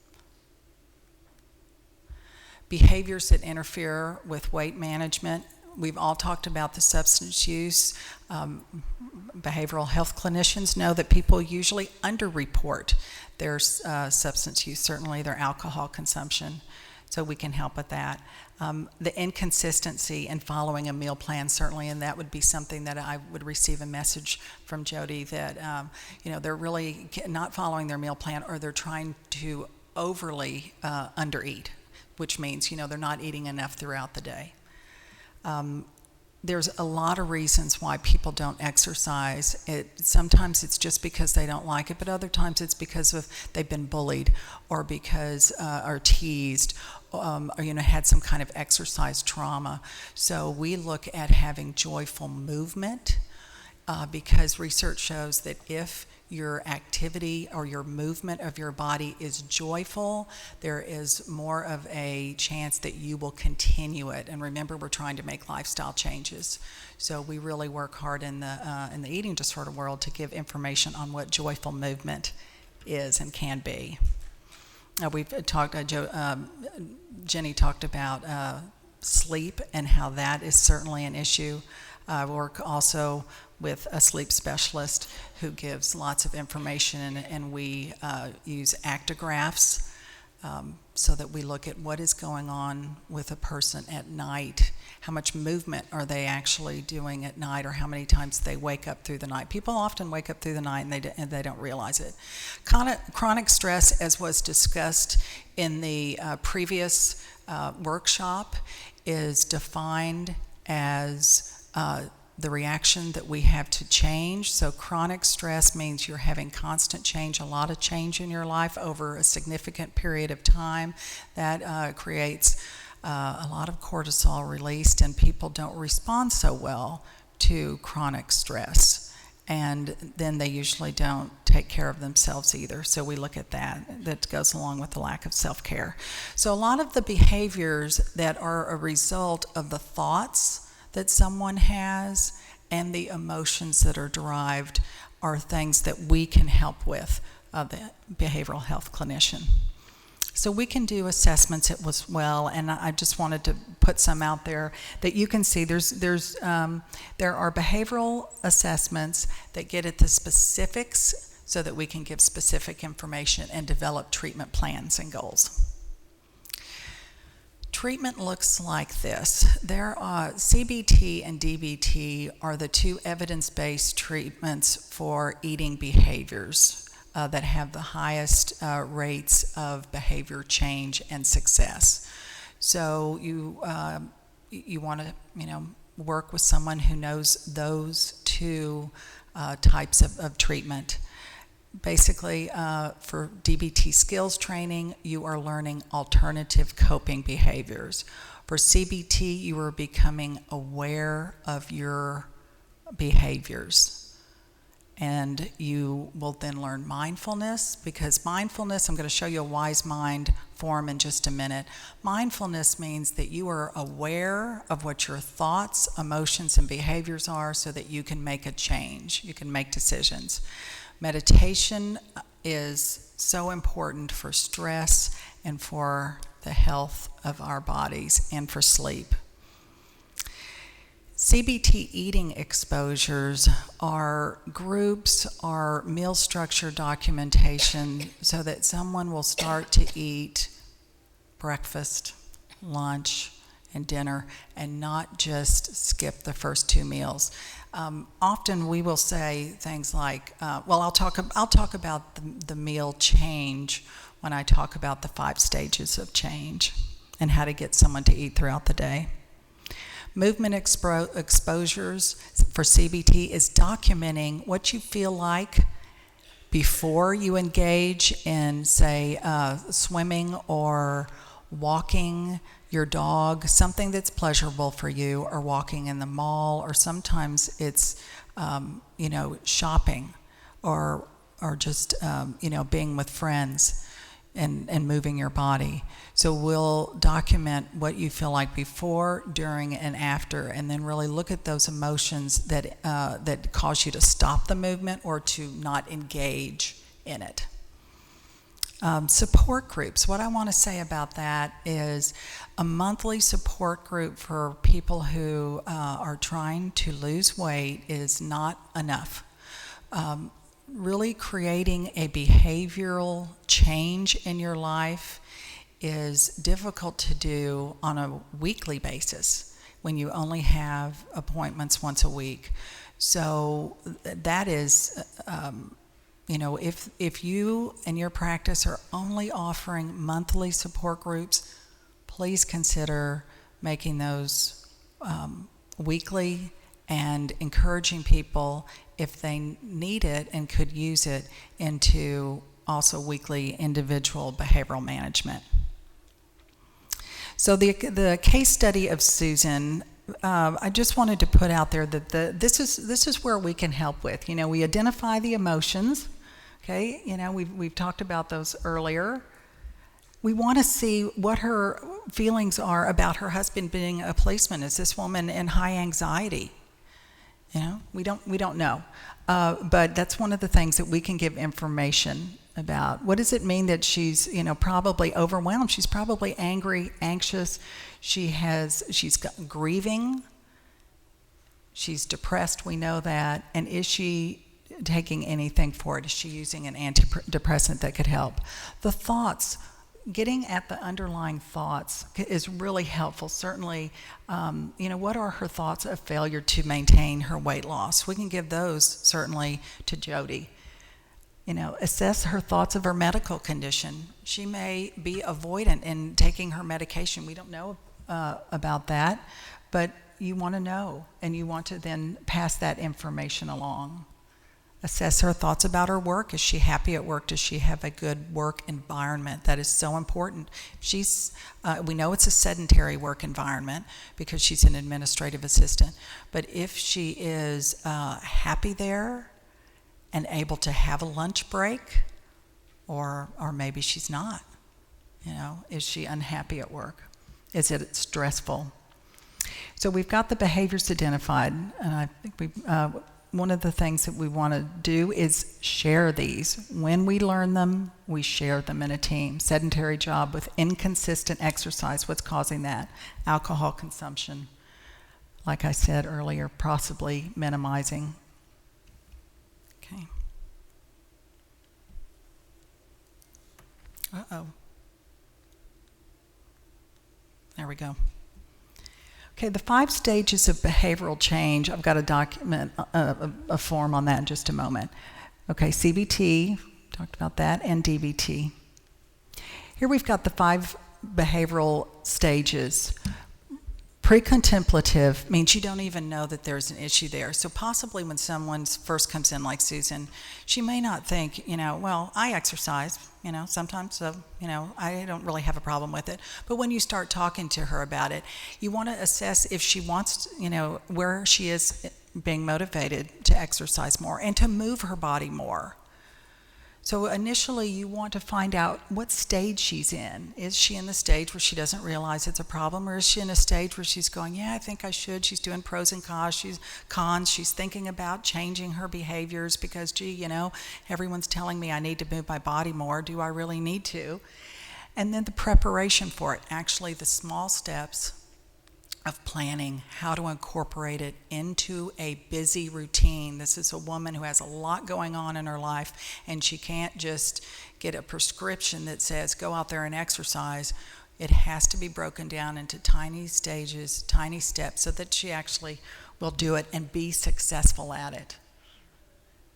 Behaviors that interfere with weight management. We've all talked about the substance use. Behavioral health clinicians know that people usually underreport their substance use, certainly their alcohol consumption, so we can help with that. The inconsistency in following a meal plan, certainly, and that would be something that I would receive a message from Jody that they're really not following their meal plan, or they're trying to overly undereat, which means they're not eating enough throughout the day. There's a lot of reasons why people don't exercise. Sometimes it's just because they don't like it, but other times it's because they've been bullied, or because or teased, or had some kind of exercise trauma. So we look at having joyful movement, because research shows that if your activity or your movement of your body is joyful, there is more of a chance that you will continue it. And remember, we're trying to make lifestyle changes. So we really work hard in the eating disorder world to give information on what joyful movement is and can be. We've talked, Jenny talked about sleep and how that is certainly an issue. I work also with a sleep specialist who gives lots of information, and we use actigraphs so that we look at what is going on with a person at night. How much movement are they actually doing at night, or how many times they wake up through the night. People often wake up through the night and they don't realize it. Chronic stress, as was discussed in the previous workshop, is defined as the reaction that we have to change. So chronic stress means you're having constant change, a lot of change in your life over a significant period of time. That creates a lot of cortisol released, and people don't respond so well to chronic stress. And then they usually don't take care of themselves either. So we look at that. That goes along with the lack of self-care. So a lot of the behaviors that are a result of the thoughts that someone has and the emotions that are derived are things that we can help with, the behavioral health clinician. So we can do assessments as well, and I just wanted to put some out there that you can see. There are behavioral assessments that get at the specifics so that we can give specific information and develop treatment plans and goals. Treatment looks like this. CBT and DBT are the two evidence-based treatments for eating behaviors. that have the highest rates of behavior change and success. So you want to, work with someone who knows those two types of treatment. Basically, for DBT skills training, you are learning alternative coping behaviors. For CBT, you are becoming aware of your behaviors. And you will then learn mindfulness, because mindfulness, I'm going to show you a wise mind form in just a minute. Mindfulness means that you are aware of what your thoughts, emotions, and behaviors are so that you can make a change. You can make decisions. Meditation is so important for stress and for the health of our bodies and for sleep. CBT eating exposures are groups or meal structure documentation so that someone will start to eat breakfast, lunch, and dinner and not just skip the first two meals. Often we will say things like, I'll talk about the meal change when I talk about the 5 stages of change and how to get someone to eat throughout the day. Movement exposures for CBT is documenting what you feel like before you engage in, say, swimming or walking your dog, something that's pleasurable for you, or walking in the mall, or sometimes it's, shopping or just, being with friends and moving your body. So we'll document what you feel like before, during, and after, and then really look at those emotions that cause you to stop the movement or to not engage in it. Support groups. What I want to say about that is a monthly support group for people who are trying to lose weight is not enough. Really creating a behavioral change in your life is difficult to do on a weekly basis when you only have appointments once a week. So that is, if you and your practice are only offering monthly support groups, please consider making those weekly and encouraging people, if they need it and could use it, into also weekly individual behavioral management. So the case study of Susan, I just wanted to put out there that this is where we can help with. We identify the emotions. Okay, we've talked about those earlier. We want to see what her feelings are about her husband being a policeman. Is this woman in high anxiety? We don't know. But that's one of the things that we can give information about. What does it mean that she's, probably overwhelmed? She's probably angry, anxious. She's grieving. She's depressed, we know that. And is she taking anything for it? Is she using an antidepressant that could help? The thoughts, getting at the underlying thoughts is really helpful. Certainly, what are her thoughts of failure to maintain her weight loss? We can give those certainly to Jody. Assess her thoughts of her medical condition. She may be avoidant in taking her medication. We don't know about that, but you want to know, and you want to then pass that information along. Assess her thoughts about her work. Is she happy at work? Does she have a good work environment? That is so important. We know it's a sedentary work environment because she's an administrative assistant, but if she is happy there and able to have a lunch break, or maybe she's not, is she unhappy at work? Is it stressful? So we've got the behaviors identified, and I think one of the things that we want to do is share these. When we learn them, we share them in a team. Sedentary job with inconsistent exercise, what's causing that? Alcohol consumption. Like I said earlier, possibly minimizing. Okay. Uh-oh. There we go. Okay, the 5 stages of behavioral change, I've got to document a form on that in just a moment. Okay, CBT, talked about that, and DBT. Here we've got the 5 behavioral stages. Pre-contemplative means you don't even know that there's an issue there. So possibly when someone first comes in, like Susan, she may not think, well, I exercise, sometimes, so, I don't really have a problem with it. But when you start talking to her about it, you want to assess if she wants, where she is being motivated to exercise more and to move her body more. So initially, you want to find out what stage she's in. Is she in the stage where she doesn't realize it's a problem, or is she in a stage where she's going, yeah, I think I should. She's doing pros and cons. She's thinking about changing her behaviors because, gee, everyone's telling me I need to move my body more. Do I really need to? And then the preparation for it, actually the small steps of planning how to incorporate it into a busy routine. This is a woman who has a lot going on in her life, and she can't just get a prescription that says go out there and exercise. It has to be broken down into tiny stages, tiny steps, so that she actually will do it and be successful at it.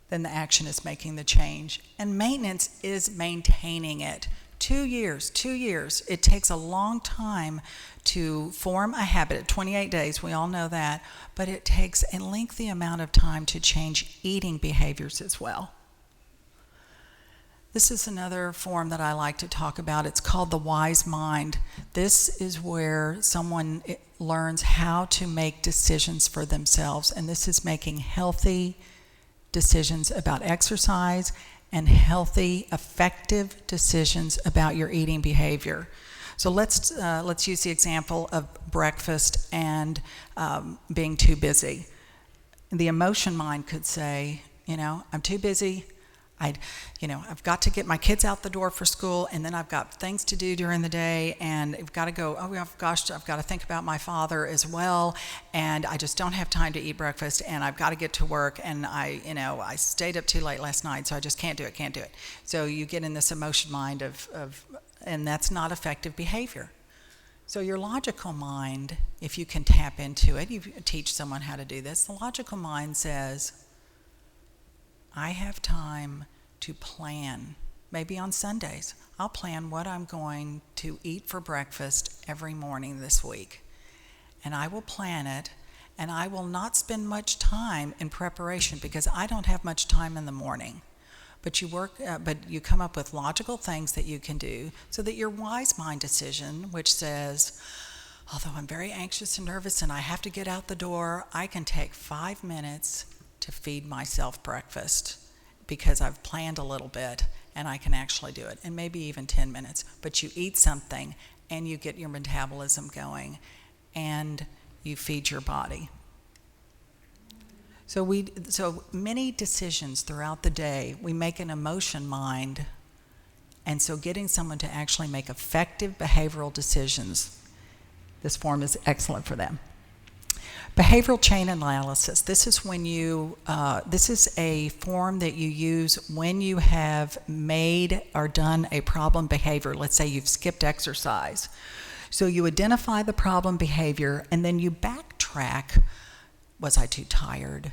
Then the action is making the change. And maintenance is maintaining it. 2 years. It takes a long time to form a habit. 28 days, we all know that, but it takes a lengthy amount of time to change eating behaviors as well. This is another form that I like to talk about. It's called the wise mind. This is where someone learns how to make decisions for themselves, and this is making healthy decisions about exercise and healthy, effective decisions about your eating behavior. So let's use the example of breakfast and being too busy. The emotion mind could say, I'm too busy. I've got to get my kids out the door for school, and then I've got things to do during the day, and I've got to go, I've got to think about my father as well, and I just don't have time to eat breakfast, and I've got to get to work, and I stayed up too late last night, so I just can't do it. So you get in this emotion mind and that's not effective behavior. So your logical mind, if you can tap into it, you teach someone how to do this, the logical mind says, I have time to plan. Maybe on Sundays, I'll plan what I'm going to eat for breakfast every morning this week. And I will plan it, and I will not spend much time in preparation because I don't have much time in the morning. But you come up with logical things that you can do so that your wise mind decision, which says, although I'm very anxious and nervous and I have to get out the door, I can take 5 minutes to feed myself breakfast because I've planned a little bit and I can actually do it, and maybe even 10 minutes. But you eat something and you get your metabolism going and you feed your body. So many decisions throughout the day, we make an emotion mind, and so getting someone to actually make effective behavioral decisions, this form is excellent for them. Behavioral chain analysis. This is when this is a form that you use when you have made or done a problem behavior. Let's say you've skipped exercise. So you identify the problem behavior, and then you backtrack. Was I too tired?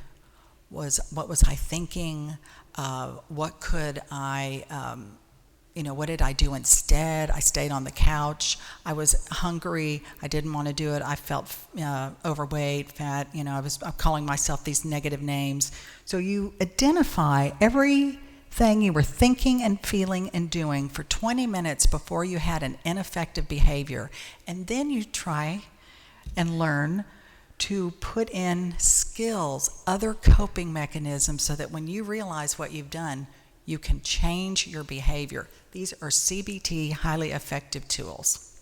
What was I thinking? What could I, what did I do instead? I stayed on the couch. I was hungry. I didn't want to do it. I felt overweight, fat. I'm calling myself these negative names. So you identify everything you were thinking and feeling and doing for 20 minutes before you had an ineffective behavior. And then you try and learn to put in skills, other coping mechanisms, so that when you realize what you've done, you can change your behavior. These are CBT highly effective tools.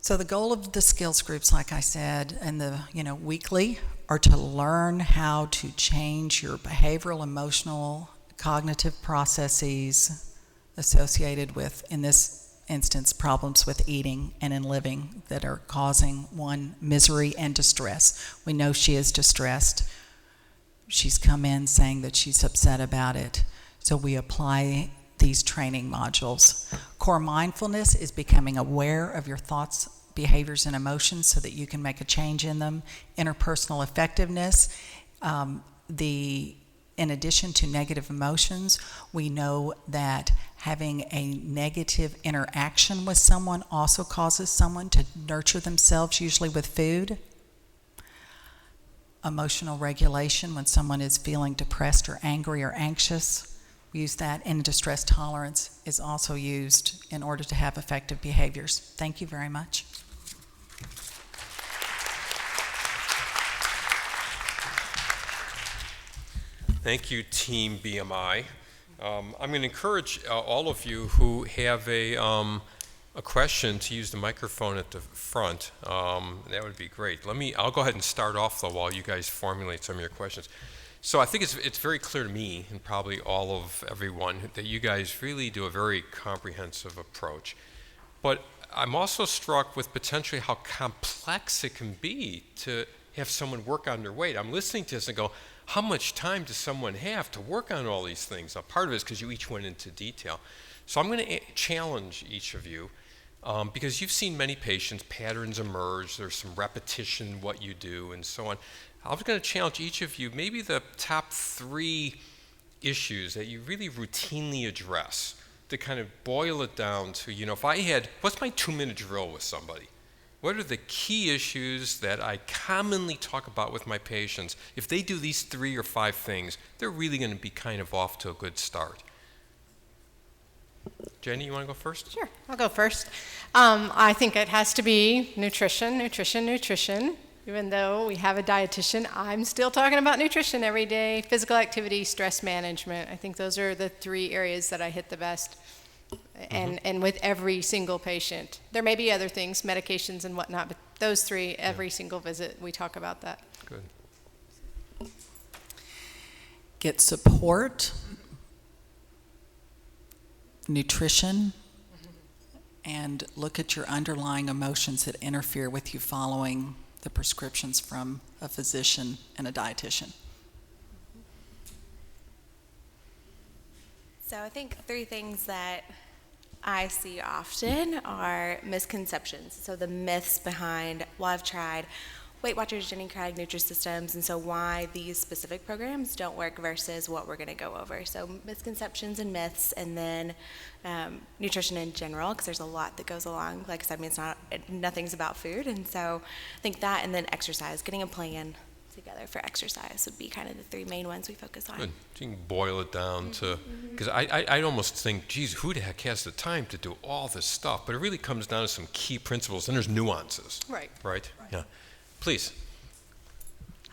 So the goal of the skills groups, like I said, and the weekly, are to learn how to change your behavioral, emotional, cognitive processes associated with, in this instance, problems with eating and in living that are causing one misery and distress. We know she is distressed. She's come in saying that she's upset about it. So we apply these training modules. Core mindfulness is becoming aware of your thoughts, behaviors, and emotions so that you can make a change in them. Interpersonal effectiveness, the in addition to negative emotions, we know that having a negative interaction with someone also causes someone to nurture themselves, usually with food. Emotional regulation, when someone is feeling depressed or angry or anxious, we use that. And distress tolerance is also used in order to have effective behaviors. Thank you very much. Thank you, Team BMI. I'm going to encourage all of you who have a question to use the microphone at the front. That would be great. I'll go ahead and start off though while you guys formulate some of your questions. So I think it's very clear to me, and probably all of everyone, that you guys really do a very comprehensive approach. But I'm also struck with potentially how complex it can be to have someone work on their weight. I'm listening to this and go, how much time does someone have to work on all these things? Now, part of it is because you each went into detail. So I'm going to challenge each of you, because you've seen many patients, patterns emerge, there's some repetition in what you do, and so on. I'm going to challenge each of you, maybe the top 3 issues that you really routinely address, to kind of boil it down to, if I had, what's my 2-minute drill with somebody? What are the key issues that I commonly talk about with my patients? If they do these 3 or 5 things, they're really going to be kind of off to a good start. Jenny, you want to go first? Sure, I'll go first. I think it has to be nutrition. Even though we have a dietitian, I'm still talking about nutrition every day. Physical activity, stress management. I think those are the 3 areas that I hit the best. And with every single patient. There may be other things, medications and whatnot, but those 3, every single visit, we talk about that. Good. Get support, nutrition, and look at your underlying emotions that interfere with you following the prescriptions from a physician and a dietitian. So I think 3 things that I see often are misconceptions. So the myths behind, well, I've tried Weight Watchers, Jenny Craig, Nutrisystems, and so why these specific programs don't work versus what we're going to go over. So misconceptions and myths, and then nutrition in general, because there's a lot that goes along. Like I said, nothing's about food, and so I think that, and then exercise, getting a plan together for exercise would be kind of the 3 main ones we focus on. Good. So you can boil it down to, because I'd almost think, geez, who the heck has the time to do all this stuff? But it really comes down to some key principles, and there's nuances. Right. Right? Yeah. Please.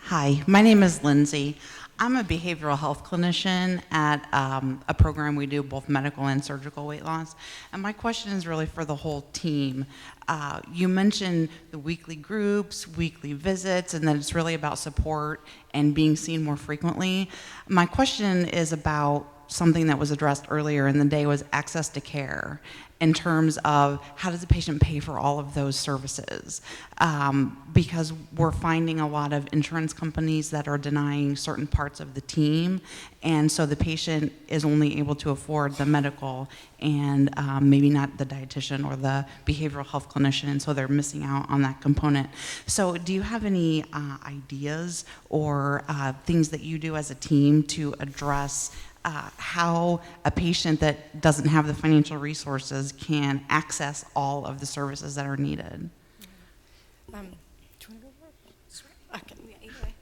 Hi, my name is Lindsay. I'm a behavioral health clinician at a program we do both medical and surgical weight loss. And my question is really for the whole team. You mentioned the weekly groups, weekly visits, and that it's really about support and being seen more frequently. My question is about something that was addressed earlier in the day, was access to care, in terms of how does the patient pay for all of those services? Because we're finding a lot of insurance companies that are denying certain parts of the team, and so the patient is only able to afford the medical and maybe not the dietitian or the behavioral health clinician, and so they're missing out on that component. So do you have any ideas or things that you do as a team to address how a patient that doesn't have the financial resources can access all of the services that are needed? Do you want to go first? I can, yeah, either way.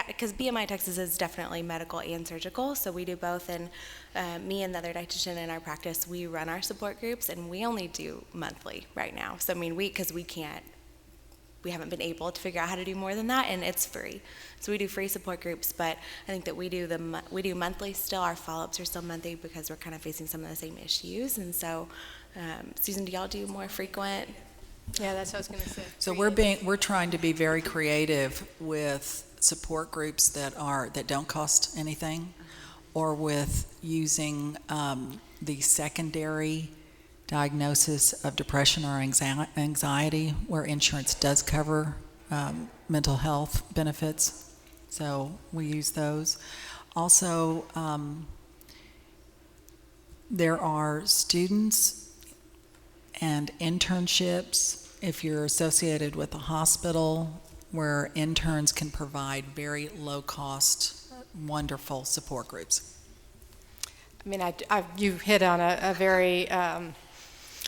Because BMI Texas is definitely medical and surgical, so we do both. And me and the other dietitian in our practice, we run our support groups, and we only do monthly right now. So I mean, we haven't been able to figure out how to do more than that, and it's free. So we do free support groups, but I think that we do monthly still. Our follow-ups are still monthly because we're kind of facing some of the same issues. And so, Susan, do y'all do more frequent? Yeah, that's what I was going to say. So we're trying to be very creative with support groups that don't cost anything, or with using the secondary diagnosis of depression or anxiety, where insurance does cover mental health benefits. So we use those. Also, there are students and internships, if you're associated with a hospital, where interns can provide very low cost wonderful support groups. I mean, you hit on a very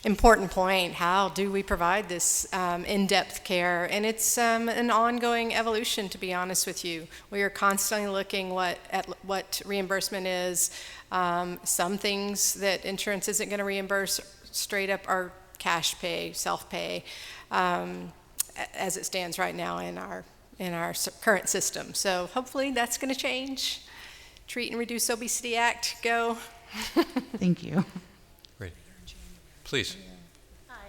important point. How do we provide this in-depth care? And it's an ongoing evolution, to be honest with you. We are constantly looking at what reimbursement is. Some things that insurance isn't going to reimburse straight up are cash pay, self-pay, as it stands right now in our current system. So hopefully that's going to change. Treat and Reduce Obesity Act, go. Thank you. Great. Please. Hi,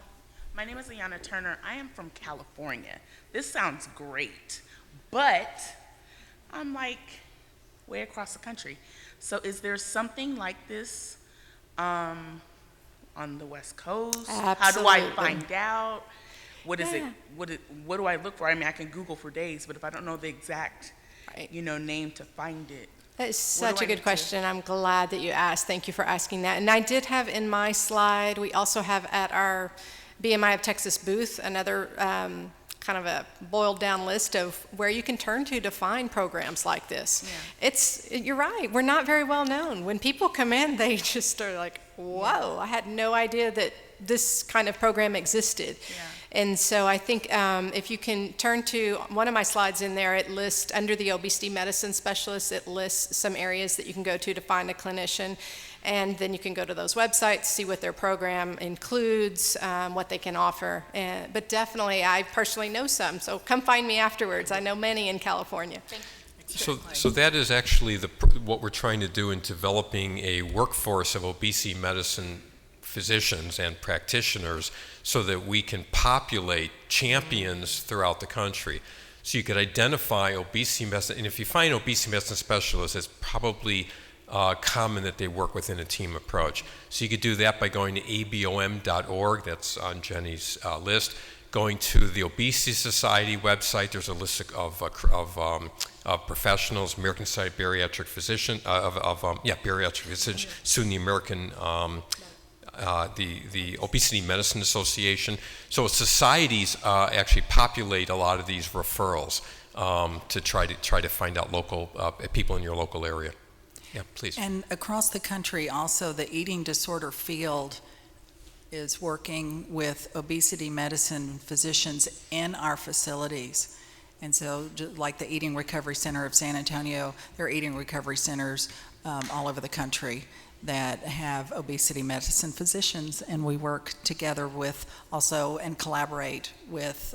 my name is Liana Turner. I am from California. This sounds great, but I'm like way across the country. So is there something like this on the West Coast? How do I Absolutely. find out? What is it? What do I look for? I mean, I can Google for days, but if I don't know the exact, Right. name to find it. That is What do such I a need good to- question. I'm glad that you asked. Thank you for asking that. And I did have in my slide, we also have at our BMI of Texas booth another kind of a boiled down list of where you can turn to find programs like this. Yeah. You're right, we're not very well known. When people come in, they just are like, whoa, I had no idea that this kind of program existed. Yeah. And so I think if you can turn to one of my slides in there, it lists under the obesity medicine specialist, it lists some areas that you can go to find a clinician. And then you can go to those websites, see what their program includes, what they can offer. But definitely, I personally know some, so come find me afterwards. I know many in California. So that is actually what we're trying to do in developing a workforce of obesity medicine physicians and practitioners so that we can populate champions throughout the country. So you could identify obesity medicine, and if you find obesity medicine specialists, it's probably common that they work within a team approach. So you could do that by going to abom.org, that's on Jenny's list. Going to the Obesity Society website, there's a list of professionals, American Society of Bariatric Physician, Bariatric Physician, soon the American, the Obesity Medicine Association. So societies actually populate a lot of these referrals to try to find out local people in your local area. Yeah, please. And across the country also, the eating disorder field is working with obesity medicine physicians in our facilities. And so like the Eating Recovery Center of San Antonio, there are eating recovery centers all over the country that have obesity medicine physicians, and we work together with also and collaborate with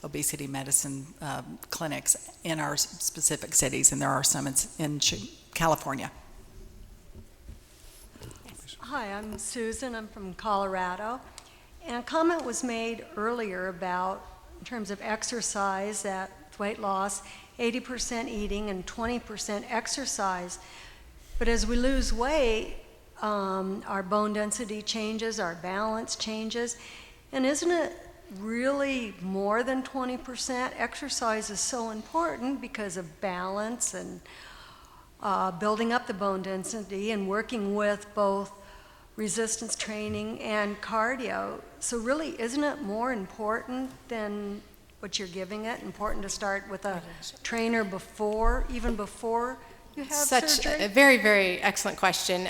obesity medicine clinics in our specific cities, and there are some in California. Hi, I'm Susan. I'm from Colorado. And a comment was made earlier about, in terms of exercise, that weight loss, 80% eating and 20% exercise. But as we lose weight, our bone density changes, our balance changes. And isn't it really more than 20%? Exercise is so important because of balance and building up the bone density and working with both resistance training and cardio. So really, isn't it more important than what you're giving it? Important to start with a trainer even before you have Such surgery? a very, very excellent question.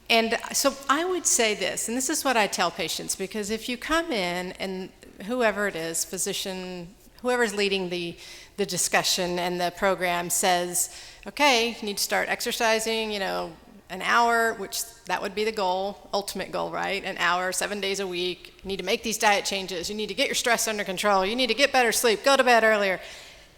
And so I would say this, and this is what I tell patients, because if you come in and whoever it is, physician, whoever's leading the discussion and the program says, okay, you need to start exercising, an hour, which that would be the goal, ultimate goal, right? An hour, 7 days a week. You need to make these diet changes. You need to get your stress under control. You need to get better sleep. Go to bed earlier.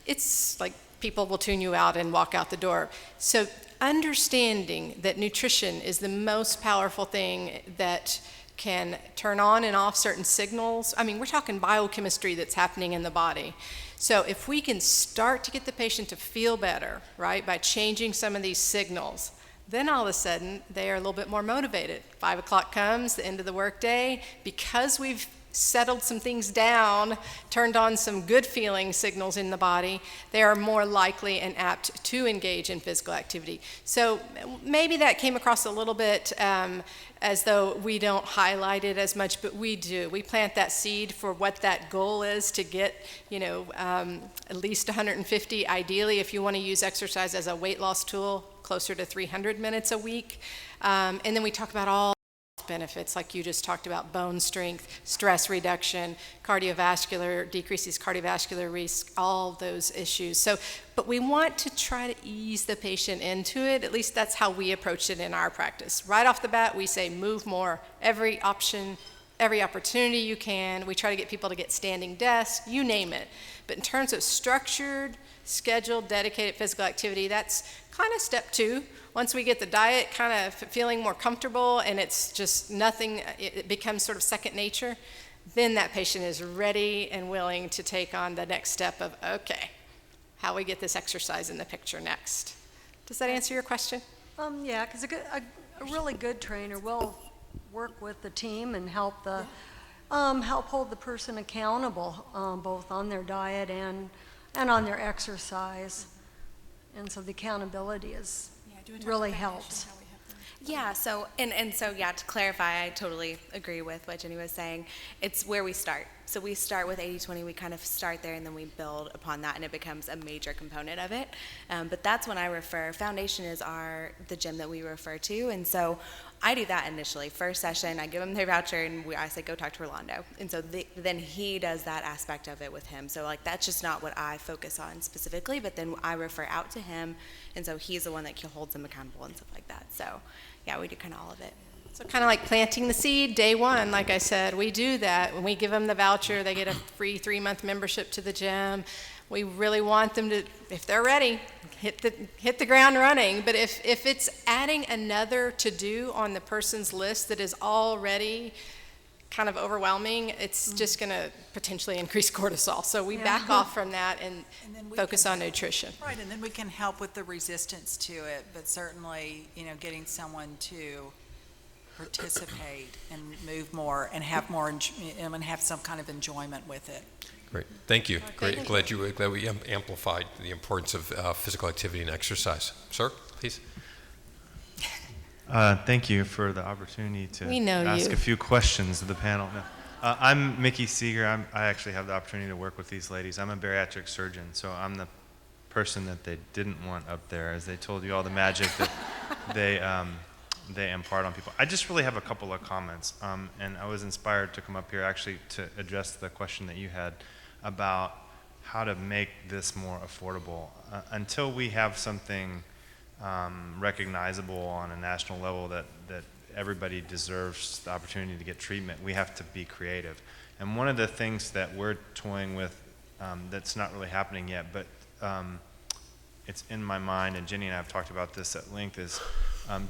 It's like people will tune you out and walk out the door. So understanding that nutrition is the most powerful thing that can turn on and off certain signals. I mean, we're talking biochemistry that's happening in the body. So if we can start to get the patient to feel better, right, by changing some of these signals, then all of a sudden they are a little bit more motivated. 5 o'clock comes, the end of the workday, because we've settled some things down, turned on some good feeling signals in the body, they are more likely and apt to engage in physical activity. So maybe that came across a little bit as though we don't highlight it as much, but we do. We plant that seed for what that goal is to get, at least 150. Ideally, if you want to use exercise as a weight loss tool, closer to 300 minutes a week. And then we talk about all benefits, like you just talked about: bone strength, stress reduction, cardiovascular, decreases cardiovascular risk, all those issues. So, but we want to try to ease the patient into it. At least that's how we approach it in our practice. Right off the bat, we say move more, every option, every opportunity you can. We try to get people to get standing desks, you name it. But in terms of structured, scheduled, dedicated physical activity, that's kind of step 2. Once we get the diet kind of feeling more comfortable and it's just nothing, it becomes sort of second nature, then that patient is ready and willing to take on the next step of, okay, how we get this exercise in the picture next. Does that answer your question? Yeah, because a really good trainer will work with the team and help hold the person accountable, both on their diet and on their exercise. And so the accountability really helps. Yeah, so to clarify, I totally agree with what Jenny was saying. It's where we start. So we start with 80-20, we kind of start there and then we build upon that and it becomes a major component of it. But that's when I refer. Foundation is the gym that we refer to, and so I do that initially. First session, I give them their voucher and I say, go talk to Rolando. And so then he does that aspect of it with him. So like that's just not what I focus on specifically, but then I refer out to him, and so he's the one that holds them accountable and stuff like that. So yeah, we do kind of all of it. So kind of like planting the seed, day 1, like I said, we do that. When we give them the voucher, they get a free 3-month membership to the gym. We really want them to, if they're ready, hit the ground running. But if it's adding another to-do on the person's list that is already kind of overwhelming, it's just going to potentially increase cortisol. So we back off from that and focus on nutrition. Right, and then we can help with the resistance to it, but certainly, getting someone to participate and move more and have and have some kind of enjoyment with it. Great, thank you. Great, glad we amplified the importance of physical activity and exercise. Sir, please. Thank you for the opportunity to ask you. a few questions of the panel. No. I'm Mickey Seger. I actually have the opportunity to work with these ladies. I'm a bariatric surgeon, so I'm the person that they didn't want up there, as they told you all the magic that they impart on people. I just really have a couple of comments, and I was inspired to come up here actually to address the question that you had about how to make this more affordable. Until we have something recognizable on a national level that everybody deserves the opportunity to get treatment, we have to be creative. And one of the things that we're toying with that's not really happening yet, but it's in my mind, and Jenny and I have talked about this at length, is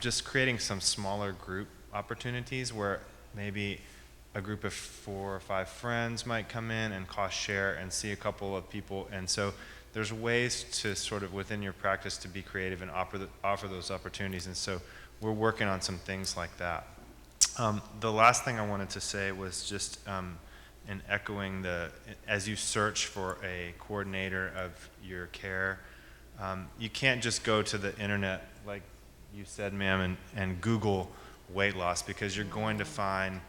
just creating some smaller group opportunities where maybe a group of 4 or 5 friends might come in and cost share and see a couple of people. And so there's ways to sort of within your practice to be creative and offer those opportunities. And so we're working on some things like that. The last thing I wanted to say was just in echoing as you search for a coordinator of your care, you can't just go to the internet, like you said, ma'am, and Google weight loss, because you're going to find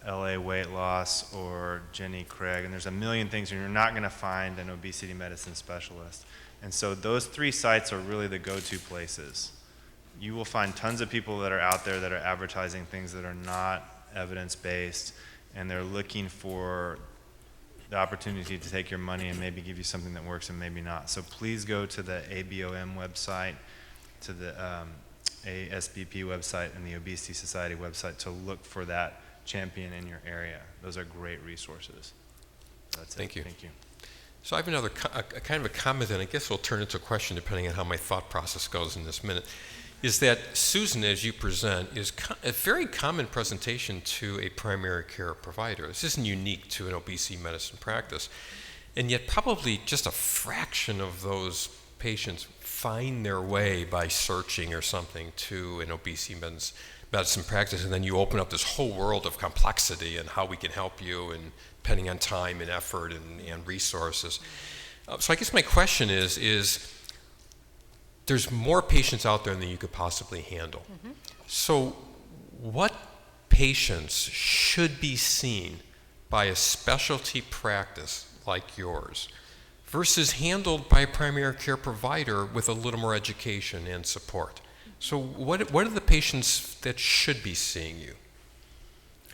LA weight loss or Jenny Craig, and there's a million things, and you're not going to find an obesity medicine specialist. And so those 3 sites are really the go-to places. You will find tons of people that are out there that are advertising things that are not evidence-based, and they're looking for the opportunity to take your money and maybe give you something that works and maybe not. So please go to the ABOM website, to the ASBP website, and the Obesity Society website to look for that champion in your area. Those are great resources. That's it. Thank you. Thank you. So I have another kind of a comment, and I guess it'll turn into a question depending on how my thought process goes in this minute, is that Susan, as you present, is a very common presentation to a primary care provider. This isn't unique to an obesity medicine practice, and yet probably just a fraction of those patients find their way by searching or something to an obesity medicine practice, and then you open up this whole world of complexity and how we can help you, and depending on time and effort and resources. So I guess my question is there's more patients out there than you could possibly handle. So what patients should be seen by a specialty practice like yours versus handled by a primary care provider with a little more education and support? So what are the patients that should be seeing you?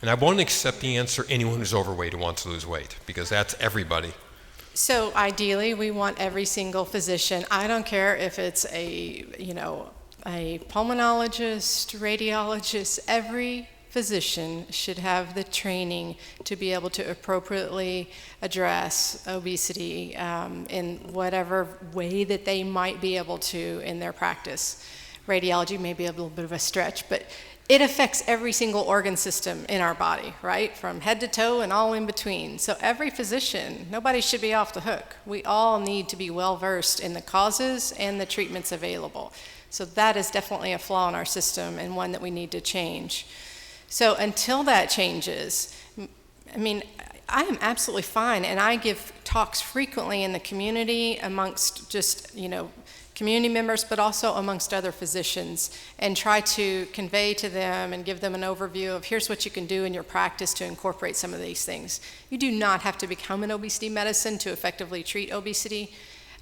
And I won't accept the answer anyone who's overweight who wants to lose weight, because that's everybody. So ideally, we want every single physician. I don't care if it's a pulmonologist, radiologist. Every physician should have the training to be able to appropriately address obesity in whatever way that they might be able to in their practice. Radiology may be a little bit of a stretch, but it affects every single organ system in our body, right? From head to toe and all in between. So every physician, nobody should be off the hook. We all need to be well versed in the causes and the treatments available. So that is definitely a flaw in our system and one that we need to change. So until that changes, I mean, I am absolutely fine, and I give talks frequently in the community amongst just, community members, but also amongst other physicians, and try to convey to them and give them an overview of here's what you can do in your practice to incorporate some of these things. You do not have to become an obesity medicine to effectively treat obesity,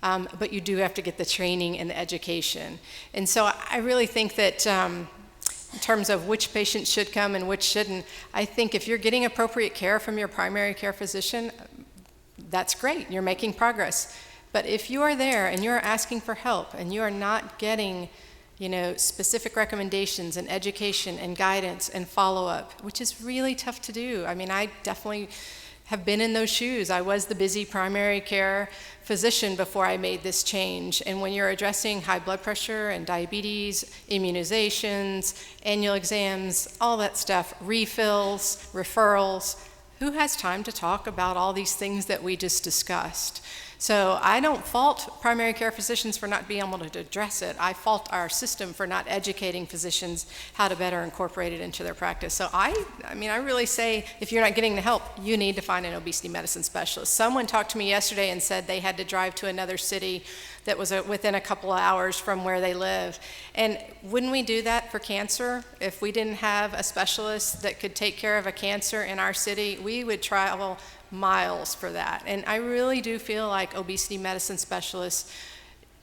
but you do have to get the training and the education. And so I really think that in terms of which patients should come and which shouldn't, I think if you're getting appropriate care from your primary care physician, that's great, you're making progress. But if you are there and you're asking for help and you are not getting, specific recommendations and education and guidance and follow-up, which is really tough to do. I mean, I definitely have been in those shoes. I was the busy primary care physician before I made this change. And when you're addressing high blood pressure and diabetes, immunizations, annual exams, all that stuff, refills, referrals, who has time to talk about all these things that we just discussed? So I don't fault primary care physicians for not being able to address it. I fault our system for not educating physicians how to better incorporate it into their practice. So I really say if you're not getting the help, you need to find an obesity medicine specialist. Someone talked to me yesterday and said they had to drive to another city that was within a couple of hours from where they live. And wouldn't we do that for cancer? If we didn't have a specialist that could take care of a cancer in our city, we would travel miles for that. And I really do feel like obesity medicine specialists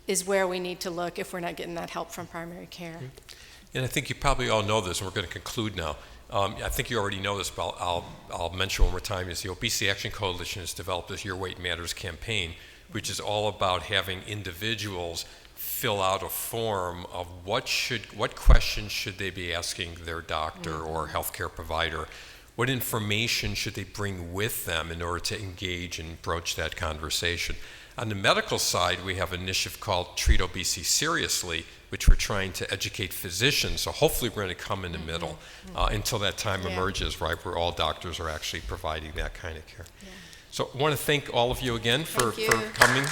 is where we need to look if we're not getting that help from primary care. And I think you probably all know this, and we're going to conclude now. I think you already know this, but I'll mention one more time, is the Obesity Action Coalition has developed this Your Weight Matters campaign, which is all about having individuals fill out a form of what questions should they be asking their doctor or healthcare provider. What information should they bring with them in order to engage and broach that conversation? On the medical side, we have an initiative called Treat Obesity Seriously, which we're trying to educate physicians. So hopefully we're going to come in the middle until that time emerges, right, where all doctors are actually providing that kind of care. So I want to thank all of you again for coming.